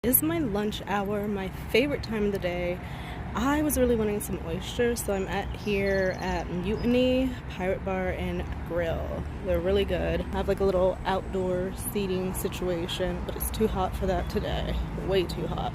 Is my lunch hour, my favorite time of the day. I was really wanting some oysters, so I'm here at Mutiny Pirate Bar and Grill. They're really good. I have like a little outdoor seating situation, but it's too hot for that today. Way too hot.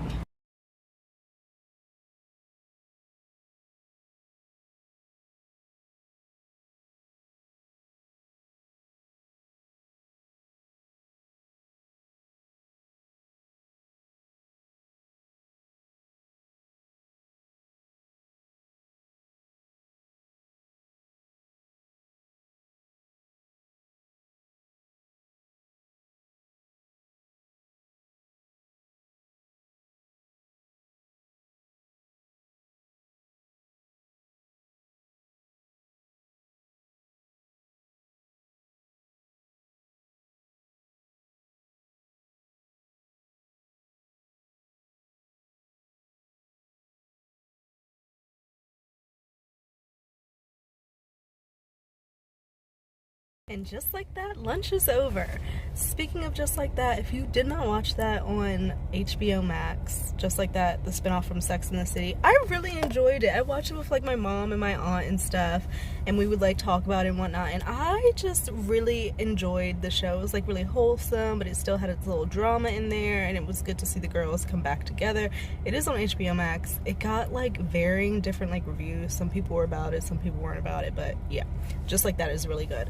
And just like that, lunch is over. Speaking of just like that, if you did not watch that on HBO Max, just like that, the spinoff from Sex and the City, I really enjoyed it. I watched it with like my mom and my aunt and stuff, and we would like talk about it and whatnot, and I just really enjoyed the show. It was like really wholesome, but it still had its little drama in there, and it was good to see the girls come back together. It is on HBO Max. It got like varying different like reviews. Some people were about it, some people weren't about it, but yeah, just like that is really good.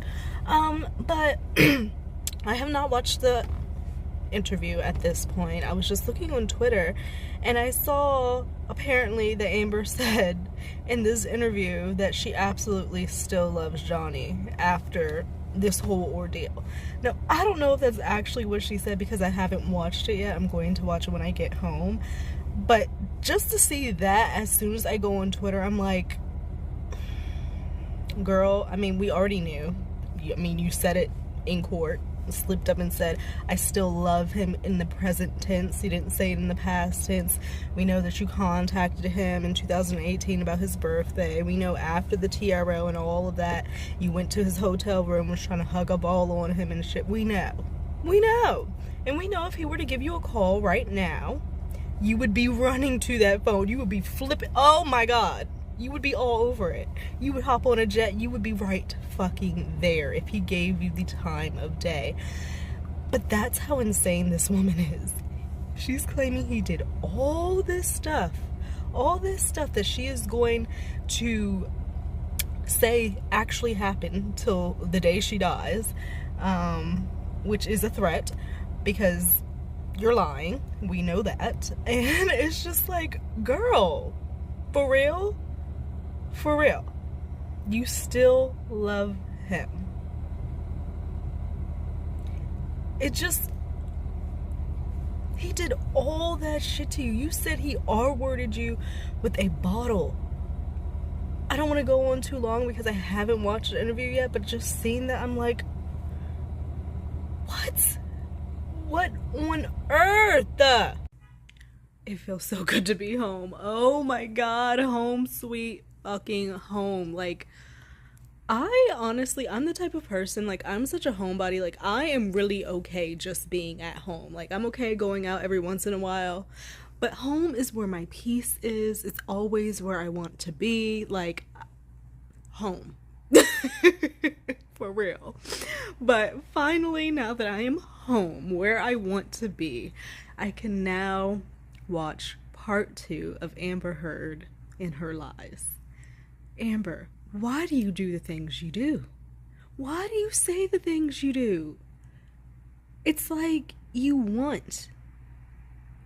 But I have not watched the interview at this point. I was just looking on Twitter and I saw apparently that Amber said in this interview that she absolutely still loves Johnny after this whole ordeal. Now, I don't know if that's actually what she said because I haven't watched it yet. I'm going to watch it when I get home. But just to see that as soon as I go on Twitter, I'm like, girl, I mean, we already knew. I mean, you said it in court, slipped up and said, I still love him in the present tense. You didn't say it in the past tense. We know that you contacted him in 2018 about his birthday. We know after the TRO and all of that, you went to his hotel room, was trying to hug a ball on him and shit. We know. We know. And we know if he were to give you a call right now, you would be running to that phone. You would be flipping. Oh my God. You would be all over it. You would hop on a jet. You would be right fucking there if he gave you the time of day. But that's how insane this woman is. She's claiming he did all this stuff that she is going to say actually happened till the day she dies, which is a threat because you're lying. We know that. And it's just like, girl, for real? For real, you still love him. It just, he did all that shit to you. You said he R-worded you with a bottle. I don't want to go on too long because I haven't watched the interview yet, but just seeing that, I'm like, what? What on earth? It feels so good to be home. Oh my God, home sweet fucking home. Like, I honestly, I'm the type of person, like, I'm such a homebody. Like, I am really okay just being at home. Like, I'm okay going out every once in a while, but home is where my peace is. It's always where I want to be. Like, home. For real. But finally, now that I am home where I want to be, I can now watch part 2 of Amber Heard and her lies. Amber, why do you do the things you do? Why do you say the things you do? It's like you want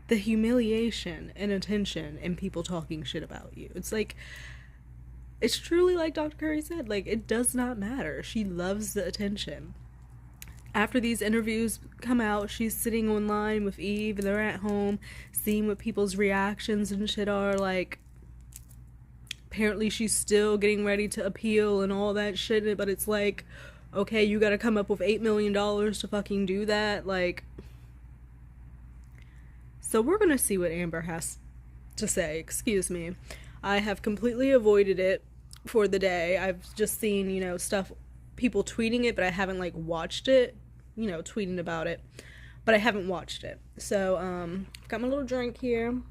the humiliation and attention and people talking shit about you. It's like, it's truly like Dr. Curry said, like, it does not matter. She loves the attention. After these interviews come out, she's sitting online with Eve and they're at home seeing what people's reactions and shit are. Like, apparently she's still getting ready to appeal and all that shit, but it's like, okay, you gotta come up with $8 million to fucking do that. Like, so we're gonna see what Amber has to say. Excuse me. I have completely avoided it for the day. I've just seen, stuff, people tweeting it, but I haven't like watched it, tweeting about it. but I haven't watched it. So, got my little drink here.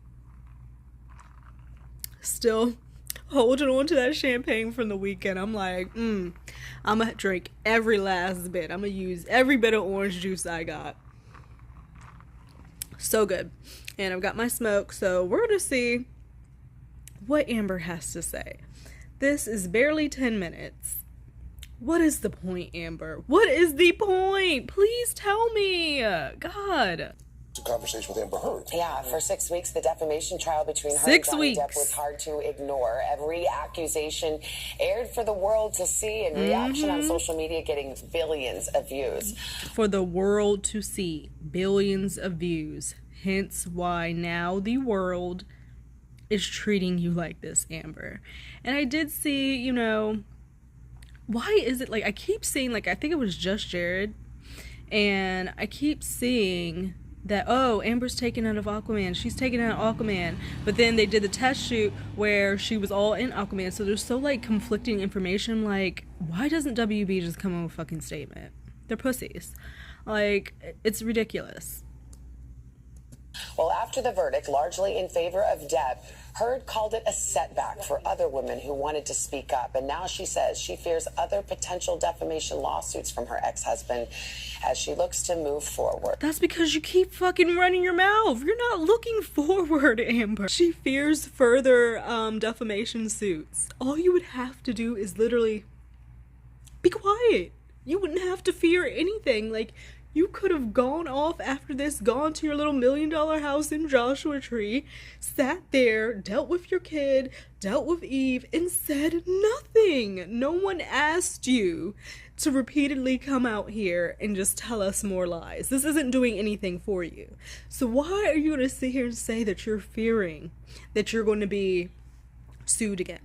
Still holding on to that champagne from the weekend. I'm like, I'm gonna drink every last bit. I'm gonna use every bit of orange juice I got. So good. And I've got my smoke, so we're gonna see what Amber has to say. This is barely 10 minutes. What is the point, Amber? What is the point? Please tell me. God. Conversation with Amber Heard. Yeah, for 6 weeks, the defamation trial between her and Johnny Depp was hard to ignore. Every accusation aired for the world to see, and reaction on social media getting billions of views. For the world to see, billions of views. Hence why now the world is treating you like this, Amber. And I did see, you know, why is it like I keep seeing, like, I think it was Just Jared, and I keep seeing that, oh, Amber's taken out of Aquaman, she's taken out of Aquaman, but then they did the test shoot where she was all in Aquaman, so there's so, like, conflicting information. Like, why doesn't WB just come up with a fucking statement? They're pussies. Like, it's ridiculous. Well, after the verdict, largely in favor of Depp, Heard called it a setback for other women who wanted to speak up. And now she says she fears other potential defamation lawsuits from her ex-husband as she looks to move forward. That's because you keep fucking running your mouth. You're not looking forward, Amber. She fears further defamation suits. All you would have to do is literally be quiet. You wouldn't have to fear anything. Like, you could have gone off after this, gone to your little $1 million house in Joshua Tree, sat there, dealt with your kid, dealt with Eve, and said nothing. No one asked you to repeatedly come out here and just tell us more lies. This isn't doing anything for you. So why are you going to sit here and say that you're fearing that you're going to be sued again?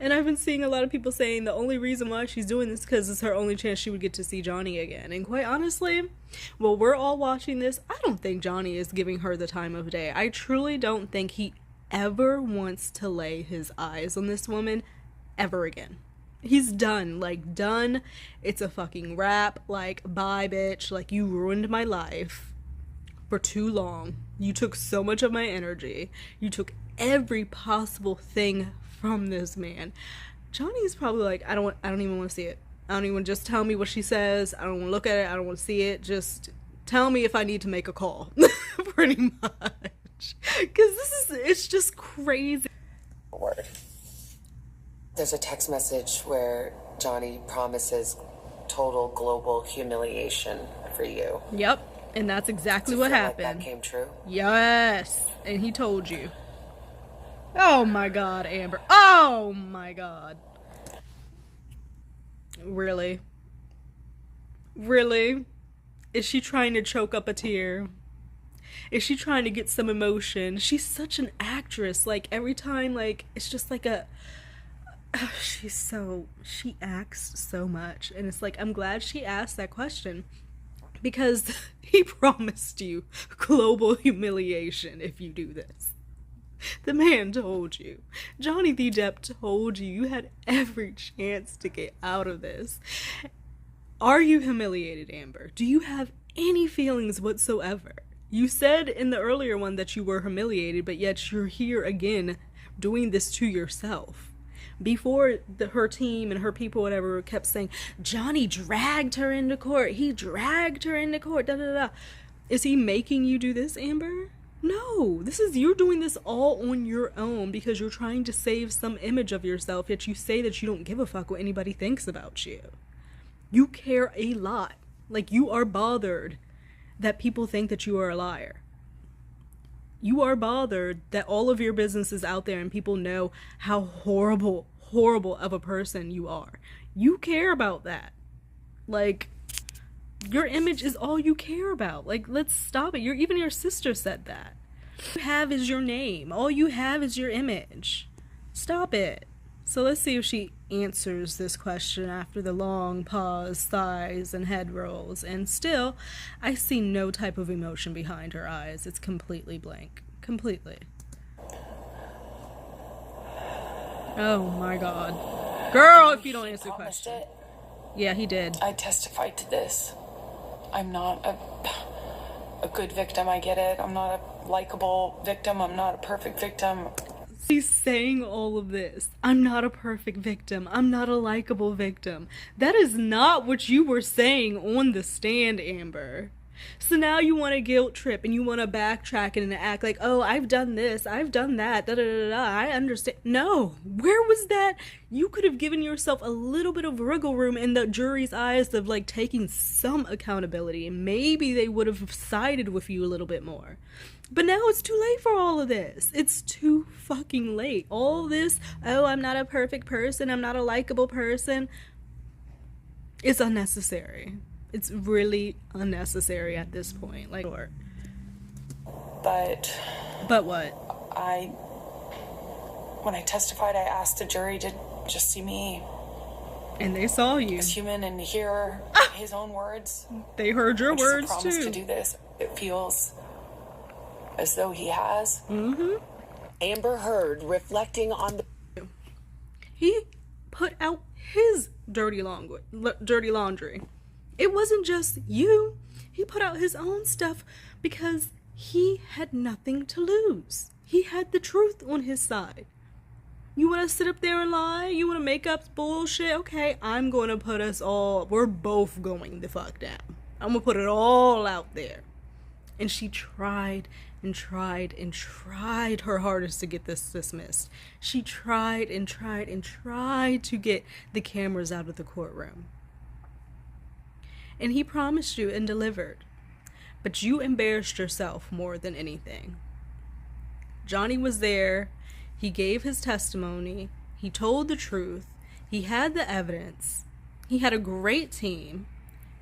And I've been seeing a lot of people saying the only reason why she's doing this because it's her only chance she would get to see Johnny again. And quite honestly, while we're all watching this, I don't think Johnny is giving her the time of day. I truly don't think he ever wants to lay his eyes on this woman ever again. He's done. Like, done. It's a fucking wrap. Like, bye, bitch. Like, you ruined my life for too long. You took so much of my energy. You took every possible thing from this man. Johnny's probably like, I don't even want to see it. I don't even, just tell me what she says. I don't want to look at it. I don't want to see it. Just tell me if I need to make a call. Pretty much. Because it's just crazy. Word. There's a text message where Johnny promises total global humiliation for you. Yep. And that's exactly what happened. Like that came true? Yes. And he told you. Oh my God, Amber. Oh my God. Really? Really? Is she trying to choke up a tear? Is she trying to get some emotion? She's such an actress. Like, every time, like, it's just like a... she acts so much. And it's like, I'm glad she asked that question. Because he promised you global humiliation if you do this. The man told you. Johnny the Depp told you. You had every chance to get out of this. Are you humiliated, Amber? Do you have any feelings whatsoever? You said in the earlier one that you were humiliated, but yet you're here again doing this to yourself. Before her team and her people, whatever, kept saying, Johnny dragged her into court. He dragged her into court. Da, da, da. Is he making you do this, Amber? No, you're doing this all on your own because you're trying to save some image of yourself, yet you say that you don't give a fuck what anybody thinks about you. You care a lot. Like, you are bothered that people think that you are a liar. You are bothered that all of your business is out there and people know how horrible of a person you are. You care about that. Like, your image is all you care about. Like, let's stop it. Even your sister said that. All you have is your name. All you have is your image. Stop it. So let's see if she answers this question after the long pause, sighs, and head rolls. And still, I see no type of emotion behind her eyes. It's completely blank. Completely. Oh my God. Girl, if you don't answer the question. It. Yeah, he did. I testified to this. I'm not a a good victim. I get it. I'm not a likable victim. I'm not a perfect victim. She's saying all of this. I'm not a perfect victim. I'm not a likable victim. That is not what you were saying on the stand, Amber. So now you want to guilt trip and you want to backtrack and act like, oh, I've done this, I've done that, da da da da. I understand. No, where was that? You could have given yourself a little bit of wriggle room in the jury's eyes of like taking some accountability, and maybe they would have sided with you a little bit more. But now it's too late for all of this. It's too fucking late. All this, oh, I'm not a perfect person, I'm not a likable person, it's unnecessary. It's really unnecessary at this point. Like, But what? When I testified, I asked the jury to just see me And they saw you. as human and hear his own words. They heard your Just a words promise too. to do this. It feels as though he has. Amber Heard reflecting on the He put out his dirty laundry. It wasn't just you. He put out his own stuff because he had nothing to lose. He had the truth on his side. You want to sit up there and lie? You want to make up bullshit? Okay, I'm going to put us all, we're both going the fuck down. I'm going to put it all out there. And she tried and tried and tried her hardest to get this dismissed. She tried and tried and tried to get the cameras out of the courtroom. And he promised you and delivered. But you embarrassed yourself more than anything. Johnny was there. He gave his testimony. He told the truth. He had the evidence. He had a great team.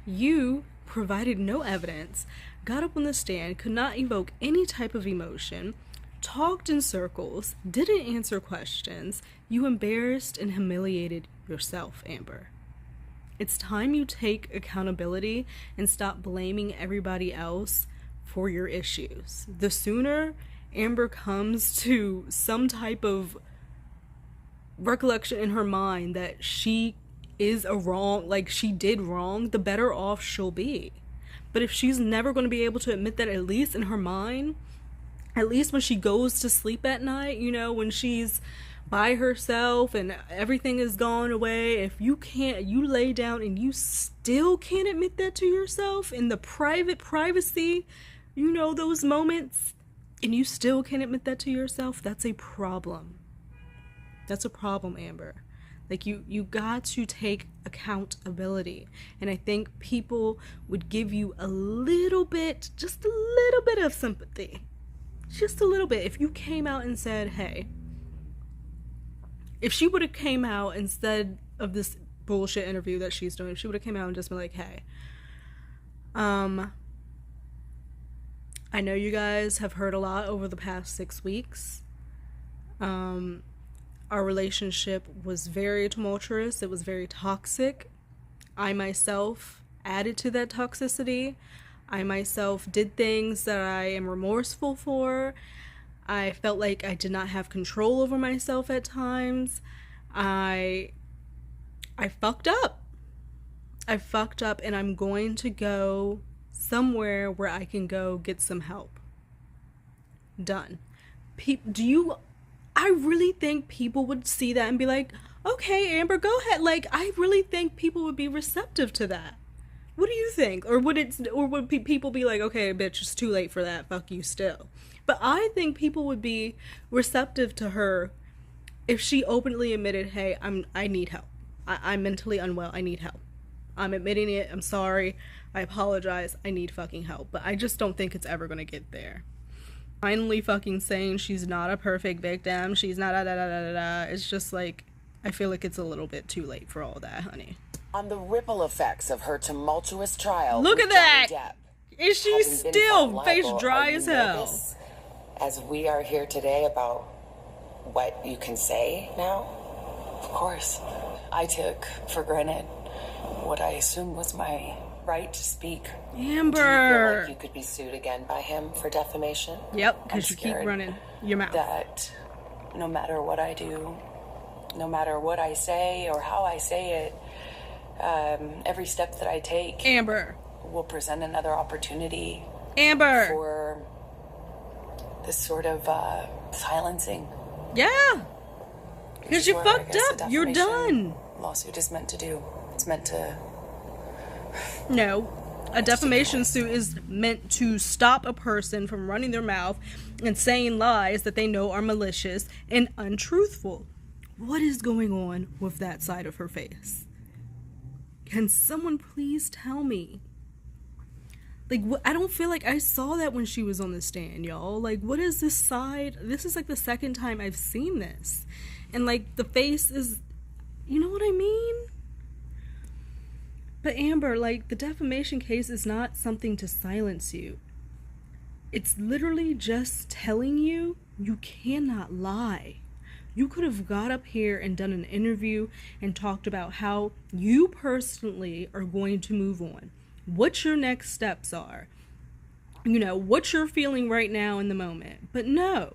You provided no evidence, got up on the stand, could not evoke any type of emotion, talked in circles, didn't answer questions. You embarrassed and humiliated yourself, Amber. It's time you take accountability and stop blaming everybody else for your issues. The sooner Amber comes to some type of recollection in her mind that she is she did wrong, the better off she'll be. But if she's never going to be able to admit that, at least in her mind, at least when she goes to sleep at night, when she's by herself and everything is gone away, if you lay down and you still can't admit that to yourself in the privacy, those moments, and you still can't admit that to yourself, that's a problem. That's a problem, Amber. Like, you got to take accountability. And I think people would give you just a little bit of sympathy. Just a little bit. If you came out and said, hey, if she would have came out instead of this bullshit interview that she's doing, she would have came out and just been like, hey, I know you guys have heard a lot over the past 6 weeks. Our relationship was very tumultuous. It was very toxic. I myself added to that toxicity. I myself did things that I am remorseful for. I felt like I did not have control over myself at times. I fucked up. I fucked up, and I'm going to go somewhere where I can go get some help. Done. I really think people would see that and be like, okay, Amber, go ahead. Like, I really think people would be receptive to that. What do you think? Or would people be like, okay, bitch, it's too late for that. Fuck you still. But I think people would be receptive to her if she openly admitted, hey, I need help. I'm mentally unwell. I need help. I'm admitting it. I'm sorry. I apologize. I need fucking help. But I just don't think it's ever going to get there. Finally fucking saying she's not a perfect victim. She's not It's just like, I feel like it's a little bit too late for all that, honey. On the ripple effects of her tumultuous trial. Look at that! Depp, Is she still face dry as hell? As we are here today about what you can say now? Of course. I took for granted what I assumed was my right to speak. Amber! Do you feel like you could be sued again by him for defamation? Yep, because you keep running your mouth. That no matter what I do, no matter what I say or how I say it, every step that I take, Amber, will present another opportunity Amber. for this sort of silencing. Yeah. Because you fucked up. You're done. Lawsuit is meant to do. It's meant to... No. A defamation suit is meant to stop a person from running their mouth and saying lies that they know are malicious and untruthful. What is going on with that side of her face? Can someone please tell me? Like, I don't feel like I saw that when she was on the stand, y'all. Like, what is this side? This is like the second time I've seen this. And like, the face is, you know what I mean? But Amber, like, the defamation case is not something to silence you. It's literally just telling you you cannot lie. You could have got up here and done an interview and talked about how you personally are going to move on. What your next steps are. You know, what you're feeling right now in the moment. But no,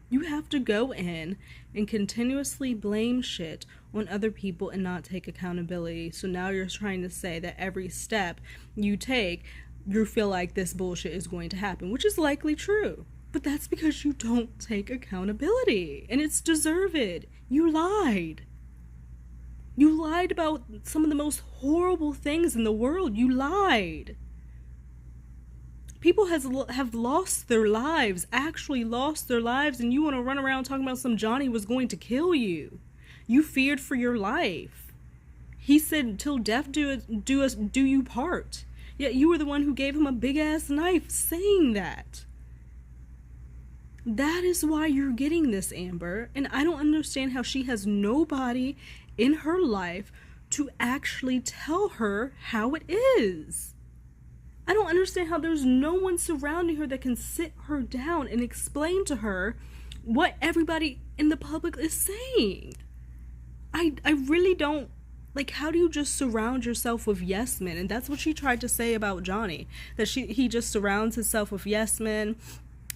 you have to go in and continuously blame shit on other people and not take accountability. So now you're trying to say that every step you take, you feel like this bullshit is going to happen, which is likely true. But that's because you don't take accountability. And it's deserved. You lied. You lied about some of the most horrible things in the world. You lied. People have lost their lives, actually lost their lives, and you want to run around talking about some Johnny was going to kill you. You feared for your life. He said, till death do you part. Yet you were the one who gave him a big-ass knife saying that. That is why you're getting this, Amber. And I don't understand how she has nobody in her life to actually tell her how it is. I don't understand how there's no one surrounding her that can sit her down and explain to her what everybody in the public is saying. I really don't, like, how do you just surround yourself with yes men? And that's what she tried to say about Johnny, that he just surrounds himself with yes men.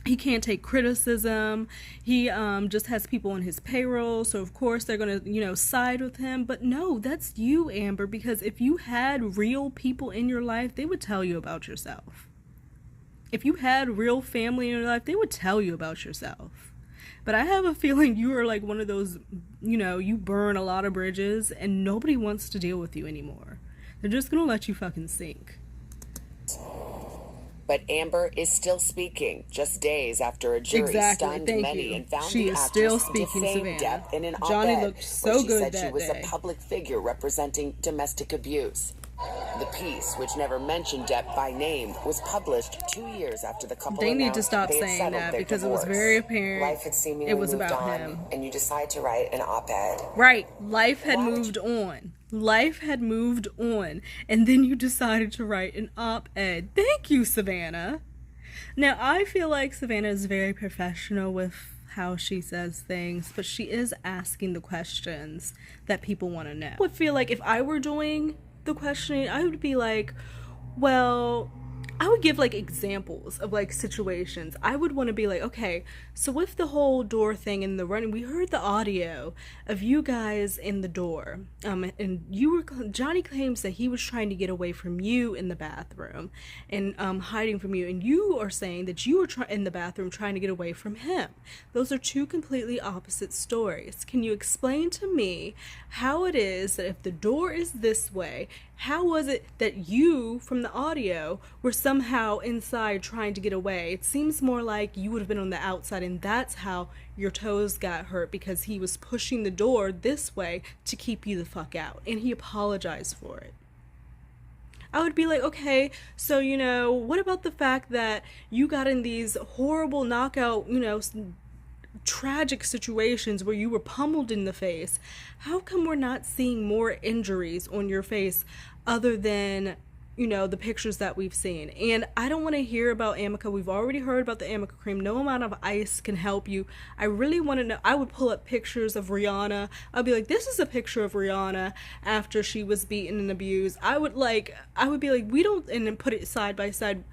He can't take criticism. He just has people on his payroll. So, of course, they're going to, side with him. But no, that's you, Amber, because if you had real people in your life, they would tell you about yourself. If you had real family in your life, they would tell you about yourself. But I have a feeling you are like one of those, you burn a lot of bridges and nobody wants to deal with you anymore. They're just going to let you fucking sink. But Amber is still speaking just days after a jury stunned many and found the actress defamed Depp in an Johnny op-ed looked so where she good said that she was day. a public figure representing domestic abuse. The piece, which never mentioned Depp by name, was published 2 years after the couple They need to announced stop they had saying settled that their because divorce. it was very apparent Life had seemingly it was moved about on, him. and you decide to write an op-ed. Right. Life had moved on. Life had moved on. And then you decided to write an op-ed. Thank you, Savannah. Now, I feel like Savannah is very professional with how she says things, but she is asking the questions that people want to know. I would feel like if I were doing the questioning, I would be like, well, I would give like examples of like situations. I would want to be like, okay, so with the whole door thing and the running, we heard the audio of you guys in the door, and Johnny claims that he was trying to get away from you in the bathroom and hiding from you, and you are saying that you were in the bathroom trying to get away from him. Those are two completely opposite stories. Can you explain to me how it is that if the door is this way, how was it that you, from the audio, were somehow inside trying to get away? It seems more like you would have been on the outside, and that's how your toes got hurt, because he was pushing the door this way to keep you the fuck out, and he apologized for it. I would be like, okay, so, what about the fact that you got in these horrible knockout, tragic situations where you were pummeled in the face? How come we're not seeing more injuries on your face other than, the pictures that we've seen? And I don't want to hear about Amica. We've already heard about the Amica cream. No amount of ice can help you. I really want to know. I would pull up pictures of Rihanna. I'd be like, this is a picture of Rihanna after she was beaten and abused. I would be like, we don't, and then put it side by side.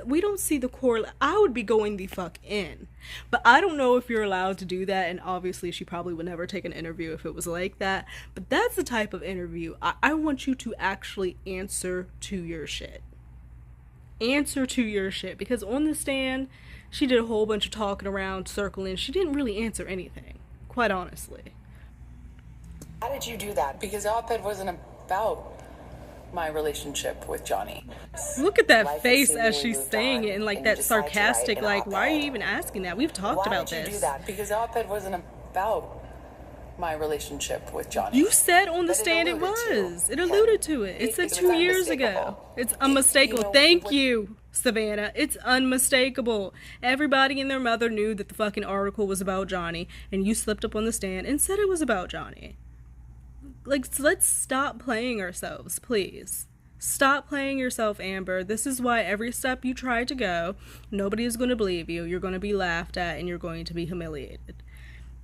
We don't see the correlation. I would be going the fuck in. But I don't know if you're allowed to do that, and obviously she probably would never take an interview if it was like that. But that's the type of interview I want you to actually answer to your shit. answer to your shit, because on the stand, she did a whole bunch of talking around, circling. She didn't really answer anything, quite honestly. How did you do that? Because the op-ed wasn't about my relationship with Johnny. Look at that Life face has as seemingly she's moved saying on, it, and like and you that decide to write sarcastic, an like, why are you op-ed. even asking that? We've talked Why about did you this. do that? Because the op-ed wasn't about my relationship with Johnny. You said on the But it stand it alluded to was. It alluded to it. It said It was 2 years ago. unmistakable. It's unmistakable. You know, Thank what- you, Savannah. It's unmistakable. Everybody and their mother knew that the fucking article was about Johnny, and you slipped up on the stand and said it was about Johnny. Like, let's stop playing ourselves, please. Stop playing yourself, Amber. This is why every step you try to go, nobody is going to believe you. You're going to be laughed at, and you're going to be humiliated.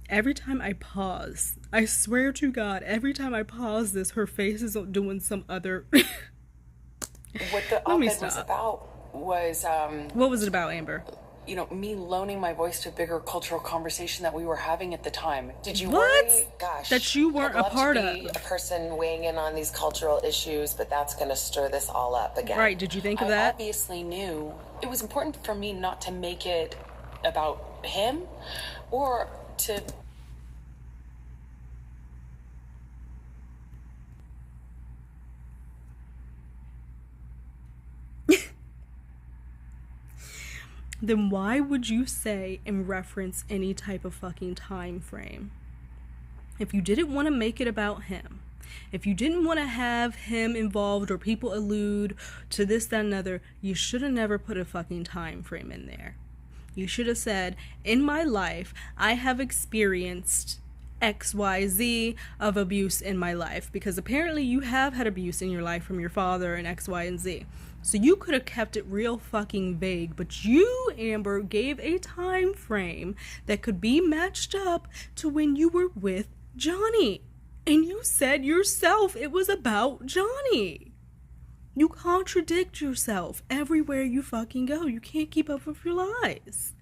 Every time I pause, I swear to God, every time I pause this, her face is doing some other... What the Let me op-ed was stop. about was, What was it about, Amber? you know, me loaning my voice to a bigger cultural conversation that we were having at the time. Did you What? worry? Gosh, That you weren't I'd a love part to be of. a person weighing in on these cultural issues, but that's going to stir this all up again. Right, did you think of I that? obviously knew it was important for me not to make it about him or to Then why would you say and reference any type of fucking time frame? If you didn't want to make it about him, if you didn't want to have him involved or people allude to this, that, and other, you should have never put a fucking time frame in there. You should have said, in my life, I have experienced XYZ of abuse in my life, because apparently you have had abuse in your life from your father and X, Y, and Z. So you could have kept it real fucking vague, but you, Amber, gave a time frame that could be matched up to when you were with Johnny. And you said yourself it was about Johnny. You contradict yourself everywhere you fucking go. You can't keep up with your lies.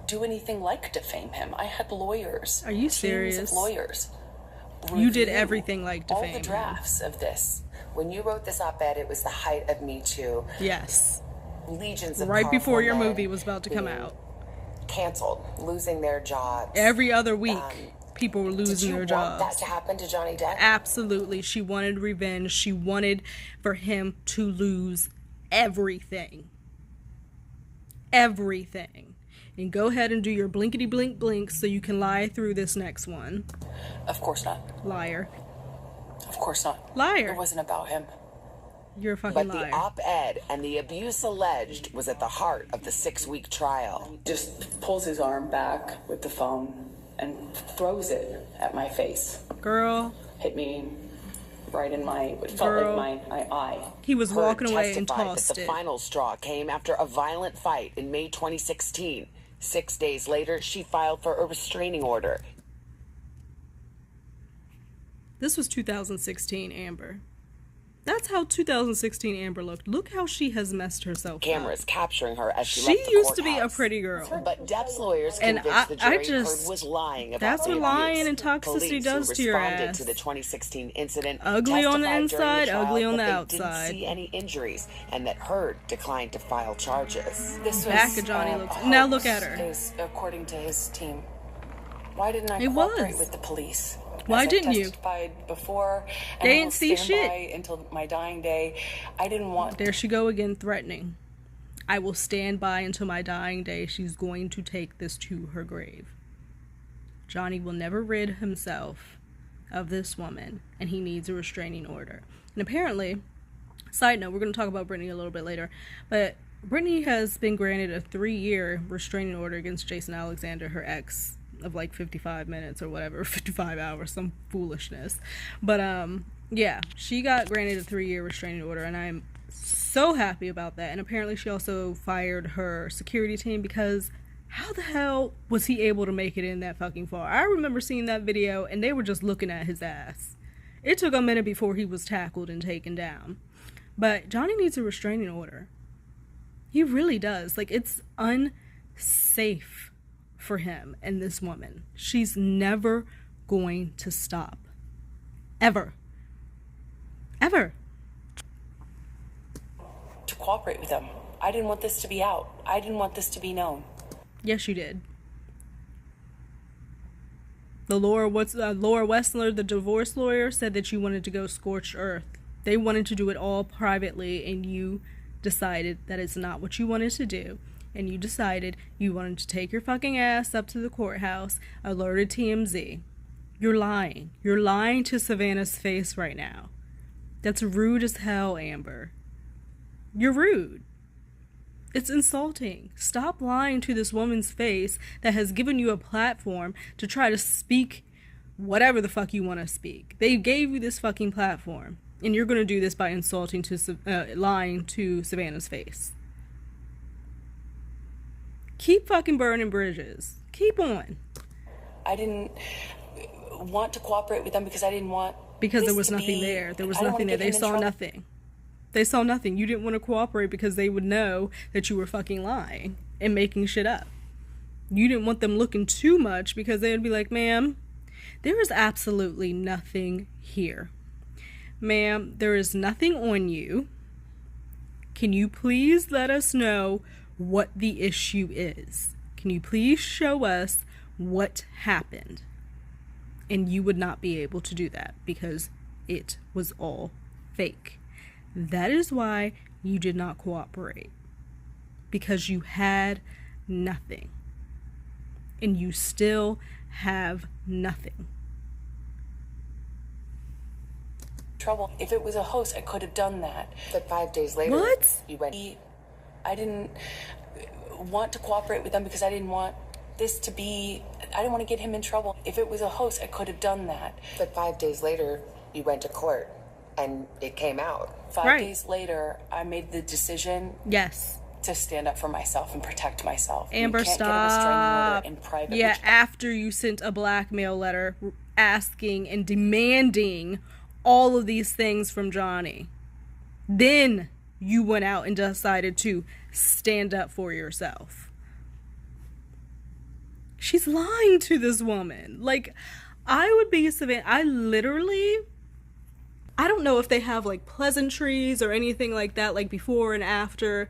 do anything like defame him. I had lawyers. Are you teams serious? of lawyers. You did review everything like all defame the him. drafts of this. When you wrote this op-ed, it was the height of Me Too. Yes. Legions of Right before powerful your men movie was about to come being out. canceled, losing their jobs. Every other week, people were Did losing you their want that jobs. to happen to Johnny Depp? Absolutely. She wanted revenge. She wanted for him to lose everything. Everything. And go ahead and do your blinkety blink blink so you can lie through this next one. Of course not. Liar. Of course not. Liar. It wasn't about him. You're a fucking But liar. the op-ed and the abuse alleged was at the heart of the 6-week trial. Just pulls his arm back with the phone and throws it at my face. Girl, Hit me right in my, it felt Girl. like my eye. he was Heard walking away and testified tossed that the it. final straw came after a violent fight in May 2016. 6 days later, she filed for a restraining order. This was 2016 Amber. That's how 2016 Amber looked. Look how she has messed herself Cameras up. capturing her as she She left the used to be a courthouse. pretty girl. But Depp's lawyers And convinced the I jury just- Heard was lying about that's the what lying abuse. and toxicity Police does who to your responded ass. to the 2016 incident Ugly on the testified during inside, trial ugly on that the they outside. Didn't see any injuries, and that Heard declined to file charges. This Back was, of Johnny a looks- hoax, now look at her. Is according to his team. Why didn't I It cooperate was. with the police? Why As I didn't you? testified before, and They I didn't will see stand shit. by until my dying day. I didn't want. There she go again, threatening. I will stand by until my dying day. She's going to take this to her grave. Johnny will never rid himself of this woman, and he needs a restraining order. And apparently, side note, we're going to talk about Britney a little bit later, but Britney has been granted a 3-year restraining order against Jason Alexander, her ex, of like 55 minutes or whatever, 55 hours, some foolishness. But yeah, she got granted a 3-year restraining order, and I'm so happy about that. And apparently she also fired her security team, because how the hell was he able to make it in that fucking far? I remember seeing that video and they were just looking at his ass. It took a minute before he was tackled and taken down. But Johnny needs a restraining order. He really does. Like, it's unsafe for him and this woman. She's never going to stop. Ever. Ever. To cooperate with him. I didn't want this to be out. I didn't want this to be known. Yes, you did. Laura Wessler, the divorce lawyer, said that you wanted to go scorched earth. They wanted to do it all privately, and you decided that it's not what you wanted to do. And you decided you wanted to take your fucking ass up to the courthouse, alerted TMZ. You're lying. You're lying to Savannah's face right now. That's rude as hell, Amber. You're rude. It's insulting. Stop lying to this woman's face that has given you a platform to try to speak whatever the fuck you want to speak. They gave you this fucking platform, and you're going to do this by lying to Savannah's face. Keep fucking burning bridges. Keep on. I didn't want to cooperate with them because I didn't want because there was nothing there. There was nothing there. They saw nothing. They saw nothing. You didn't want to cooperate because they would know that you were fucking lying and making shit up. You didn't want them looking too much because they would be like, ma'am, there is absolutely nothing here. Ma'am, there is nothing on you. Can you please let us know what the issue is? Can you please show us what happened? And you would not be able to do that because it was all fake. That is why you did not cooperate. Because you had nothing. And you still have nothing. Trouble. If it was a host, I could have done that. But 5 days later, what? You went. I didn't want to cooperate with them because I didn't want this to be. I didn't want to get him in trouble. If it was a host, I could have done that. But 5 days later, you went to court, and it came out. 5 days later, I made the decision. Yes. To stand up for myself and protect myself. Amber, stop. Get a restraining order in private. Yeah, after you sent a blackmail letter asking and demanding all of these things from Johnny, then you went out and decided to stand up for yourself. She's lying to this woman. Like, I would be Savannah. I don't know if they have like pleasantries or anything like that, like before and after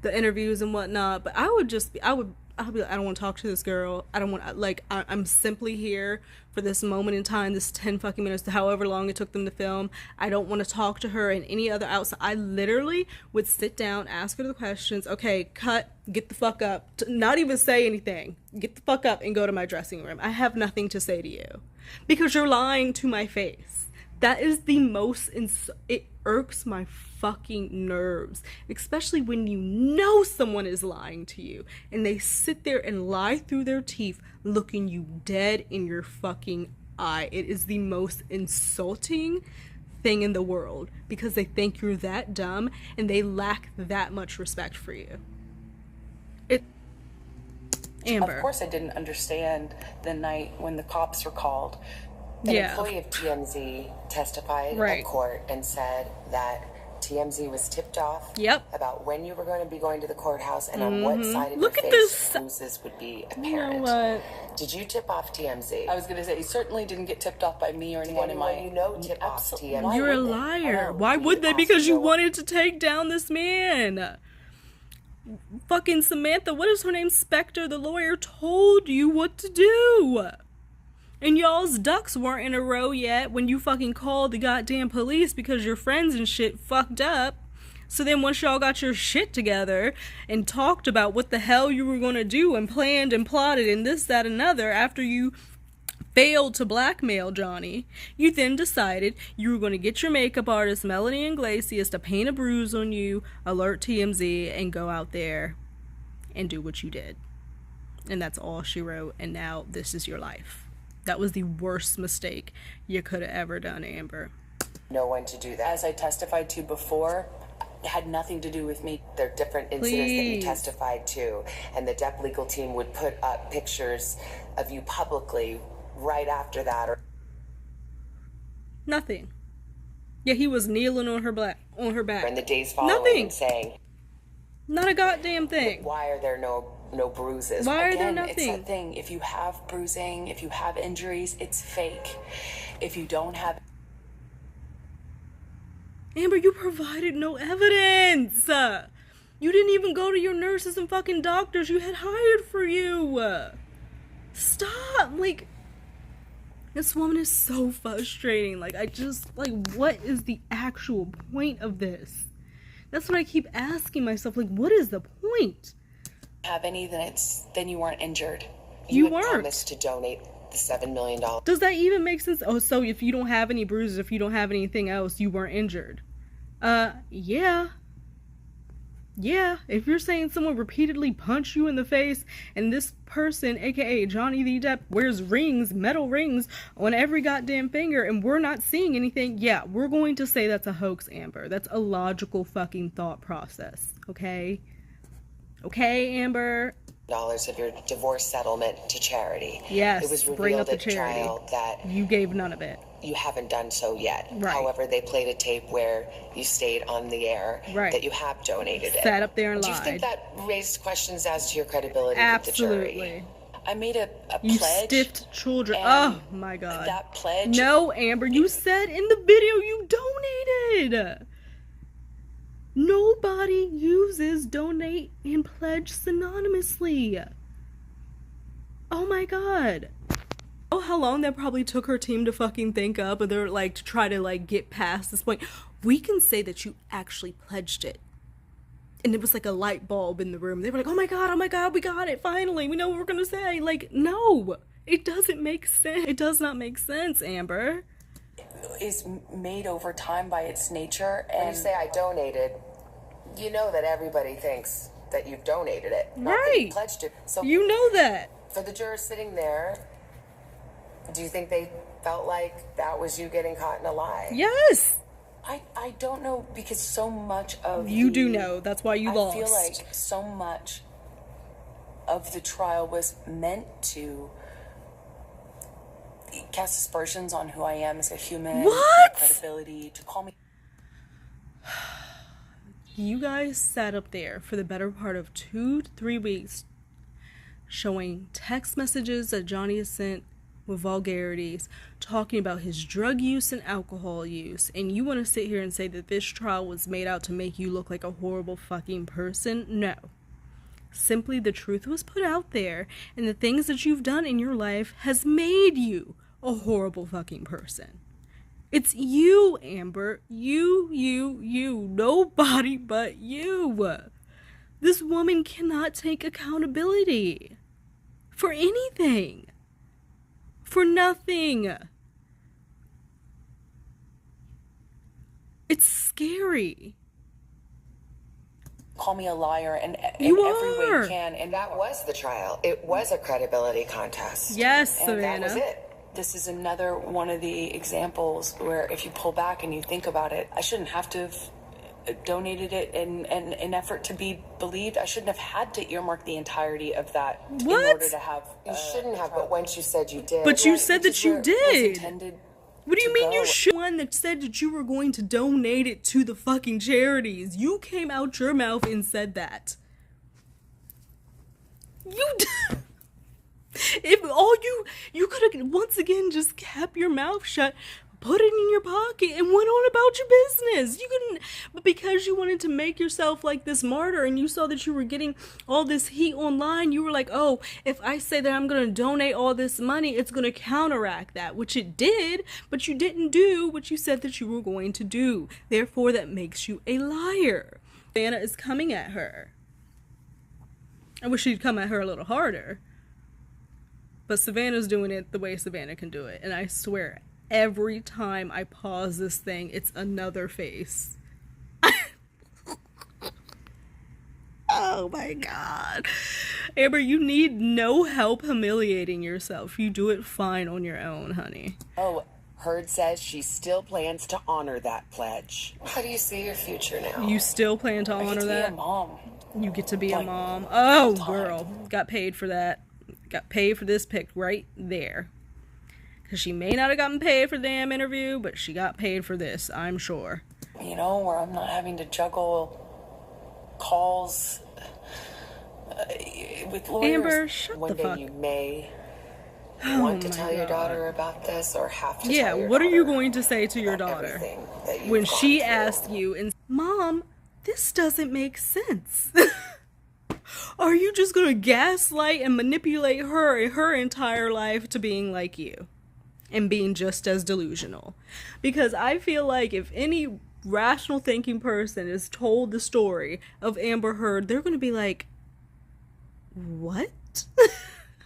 the interviews and whatnot, but I would be like, I don't want to talk to this girl. I don't want, like, I'm simply here for this moment in time, this 10 fucking minutes, however long it took them to film. I don't want to talk to her and any other outside. I literally would sit down, ask her the questions. Okay, cut, get the fuck up. Not even say anything. Get the fuck up and go to my dressing room. I have nothing to say to you because you're lying to my face. That is the most, it irks my fucking nerves, especially when you know someone is lying to you and they sit there and lie through their teeth looking you dead in your fucking eye. It is the most insulting thing in the world because they think you're that dumb and they lack that much respect for you. Amber. Of course I didn't understand the night when the cops were called. An employee of TMZ testified at court and said that TMZ was tipped off about when you were going to be going to the courthouse and on what side of your face bruises would be apparent. You know what? Did you tip off TMZ? I was going to say, you certainly didn't get tipped off by me or anyone in my... tip off TMZ. You're a liar. Why would they? Because you wanted to take down this man. Fucking Samantha, what is her name? Spector, the lawyer, told you what to do. And y'all's ducks weren't in a row yet when you fucking called the goddamn police because your friends and shit fucked up. So then once y'all got your shit together and talked about what the hell you were going to do and planned and plotted and this, that, and other after you failed to blackmail Johnny, you then decided you were going to get your makeup artist Melanie Iglesias to paint a bruise on you, alert TMZ, and go out there and do what you did. And that's all she wrote, and now this is your life. That was the worst mistake you could have ever done, Amber. Know when to do that. As I testified to before, it had nothing to do with me. There are different incidents that you testified to, and the Depp legal team would put up pictures of you publicly right after that. Or nothing. Yeah, he was kneeling on her back. In the days following, and saying, not a goddamn thing. Why are there no bruises? Why are there nothing? It's that thing. If you have bruising, if you have injuries, it's fake. If you don't have... Amber, you provided no evidence. You didn't even go to your nurses and fucking doctors you had hired for you. Stop. Like, this woman is so frustrating. Like, what is the actual point of this? That's what I keep asking myself. Like, what is the point? Have any, then you weren't injured. You weren't. promised to donate the $7 million. Does that even make sense? Oh, so if you don't have any bruises, if you don't have anything else, you weren't injured. Yeah. Yeah, if you're saying someone repeatedly punched you in the face and this person, aka Johnny the Depp, wears rings, metal rings on every goddamn finger and we're not seeing anything, yeah, we're going to say that's a hoax, Amber. That's a logical fucking thought process, okay? Okay, Amber? Dollars of your divorce settlement to charity. Yes, it was bring up revealed the at charity. trial that You gave none of it. you haven't done so yet. Right. However, they played a tape where you stayed on the air that you have donated it. Sat up there and lied. Do you think that raised questions as to your credibility Absolutely. with the jury? I made a You pledge. stiffed children. and Oh my god. That pledge. No, Amber, you said in the video you donated. Nobody uses donate and pledge synonymously. Oh my god. Oh, how long that probably took her team to fucking think up, and they're like to try to like get past this point. We can say that you actually pledged it. And it was like a light bulb in the room. They were like, oh my god, we got it, finally. We know what we're gonna say. Like, no, it doesn't make sense. It does not make sense, Amber. Is made over time by its nature. And When you say I donated, you know that everybody thinks that you've donated it. Not that Right. you pledged it. So You know that. for the jurors sitting there, do you think they felt like that was you getting caught in a lie? Yes. I don't know, because so much of You do know. That's why you lost. I feel like so much of the trial was meant to cast aspersions on who I am as a human. What? My credibility, to call me. You guys sat up there for the better part of 2 to 3 weeks showing text messages that Johnny has sent with vulgarities, talking about his drug use and alcohol use, and you want to sit here and say that this trial was made out to make you look like a horrible fucking person? No. Simply the truth was put out there, and the things that you've done in your life has made you a horrible fucking person. It's you, Amber. You. Nobody but you. This woman cannot take accountability for anything. For nothing. It's scary. Call me a liar in You every way are. you can. And That was the trial. It was a credibility contest. Yes, And that was Savannah. it. this is another one of the examples where if you pull back and you think about it, I shouldn't have to have donated it in an effort to be believed. I shouldn't have had to earmark the entirety of that What? in order to have. You shouldn't have, but once you said you did. But you Right, said which that is you where it was did. intended What do you to mean go. you should? One that said that you were going to donate it to the fucking charities. You came out your mouth and said that. If all you could have once again just kept your mouth shut, put it in your pocket, and went on about your business. You couldn't, but because you wanted to make yourself like this martyr, and you saw that you were getting all this heat online, you were like, oh, if I say that I'm going to donate all this money, it's going to counteract that, which it did, but you didn't do what you said that you were going to do. Therefore, that makes you a liar. Anna is coming at her. I wish she'd come at her a little harder. But Savannah's doing it the way Savannah can do it. And I swear, every time I pause this thing, it's another face. Oh my god. Amber, you need no help humiliating yourself. You do it fine on your own, honey. Oh, Heard says she still plans to honor that pledge. How do you see your future now? You still plan to I get honor to be a that? mom. You get to be a Like, mom. Oh, time. girl. Got paid for that. Got paid for this pic right there. Because she may not have gotten paid for the damn interview, but she got paid for this, I'm sure. You know, where I'm not having to juggle calls with lawyers. Amber, shut One the day fuck. you may Oh want to my tell your God. daughter about this or have to Yeah, tell your what are you daughter going to say to your about daughter everything that you've when gone she through. asked you, and Mom, this doesn't make sense. Are you just gonna gaslight and manipulate her entire life to being like you and being just as delusional? Because I feel like if any rational thinking person is told the story of Amber Heard, they're gonna be like, what?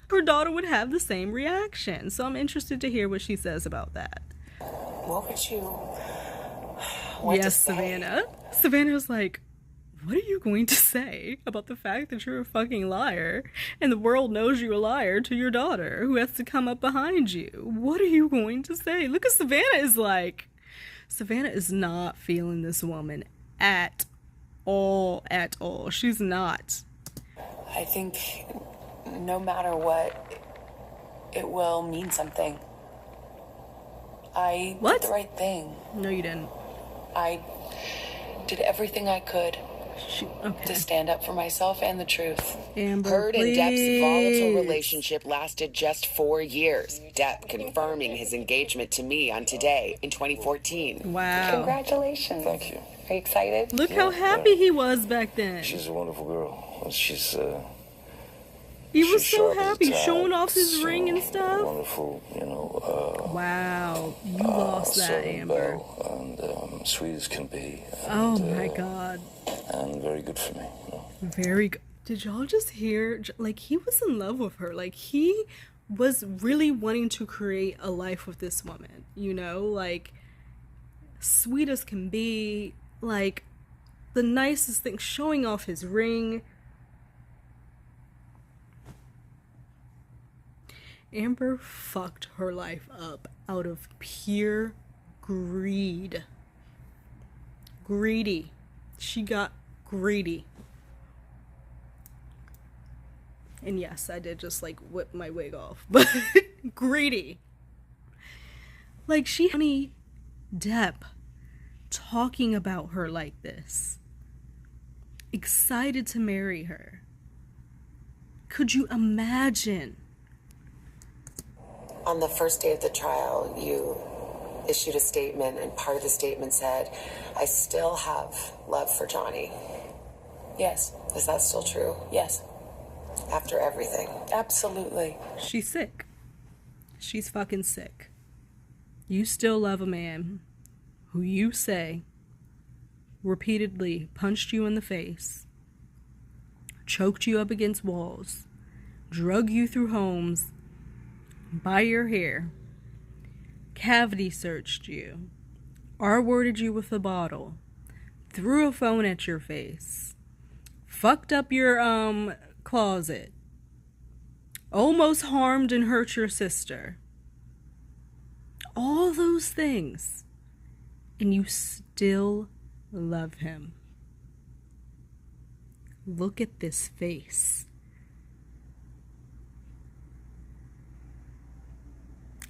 Her daughter would have the same reaction. So I'm interested to hear what she says about that. What would you want to say? Savannah. Savannah's like, what are you going to say about the fact that you're a fucking liar and the world knows you're a liar to your daughter who has to come up behind you? What are you going to say? Look at Savannah is like, Savannah is not feeling this woman at all. She's not. I think no matter what, it will mean something. I What? did the right thing. No, you didn't. I did everything I could Okay. to stand up for myself and the truth. Amber, Heard and Depp's volatile please. relationship lasted just 4 years. Depp confirming his engagement to me on Today in 2014. Wow. Congratulations. Thank you. Are you excited? Look how happy he was back then. She's a wonderful girl. She's He was she's so sharp as a happy, tack, showing off his so ring and stuff. Wonderful, Wow, you lost that, Southern Amber. belle and sweet as can be. Oh And, my God. And very good for me. Very good. Did y'all just hear? Like, he was in love with her. Like, he was really wanting to create a life with this woman. You know, like, sweet as can be. Like, the nicest thing, showing off his ring. Amber fucked her life up out of pure greed. Greedy. She got greedy. And yes, I did just like whip my wig off. But greedy. Like, she Johnny Depp talking about her like this. Excited to marry her. Could you imagine? On the first day of the trial, you issued a statement, and part of the statement said, I still have love for Johnny. Yes. Is that still true? Yes. After everything? Absolutely. She's sick. She's fucking sick. You still love a man who you say repeatedly punched you in the face, choked you up against walls, drug you through homes by your hair, cavity searched you, R-worded you with a bottle, threw a phone at your face, fucked up your closet, almost harmed and hurt your sister. All those things. And you still love him. Look at this face.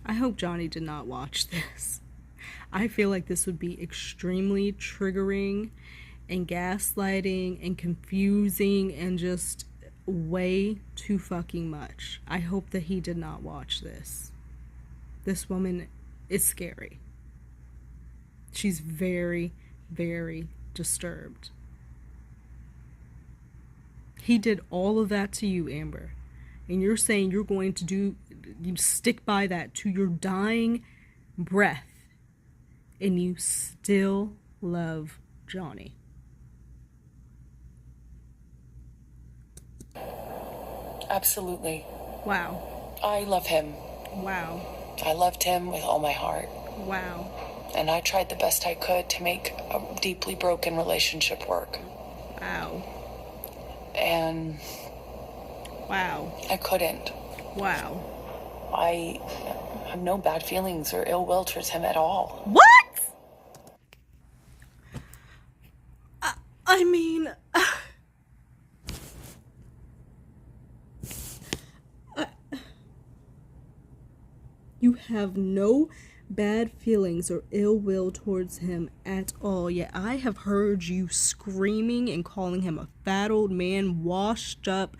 I hope Johnny did not watch this. I feel like this would be extremely triggering and gaslighting and confusing and just way too fucking much. I hope that he did not watch this. This woman is scary. She's very, very disturbed. He did all of that to you, Amber. And you're saying you're going to you stick by that to your dying breath. And you still love Johnny. Absolutely. Wow. I love him. Wow. I loved him with all my heart. Wow. And I tried the best I could to make a deeply broken relationship work. Wow. And Wow. I couldn't. Wow. I have no bad feelings or ill will towards him at all. What? I mean, you have no bad feelings or ill will towards him at all. Yet I have heard you screaming and calling him a fat old man, washed up,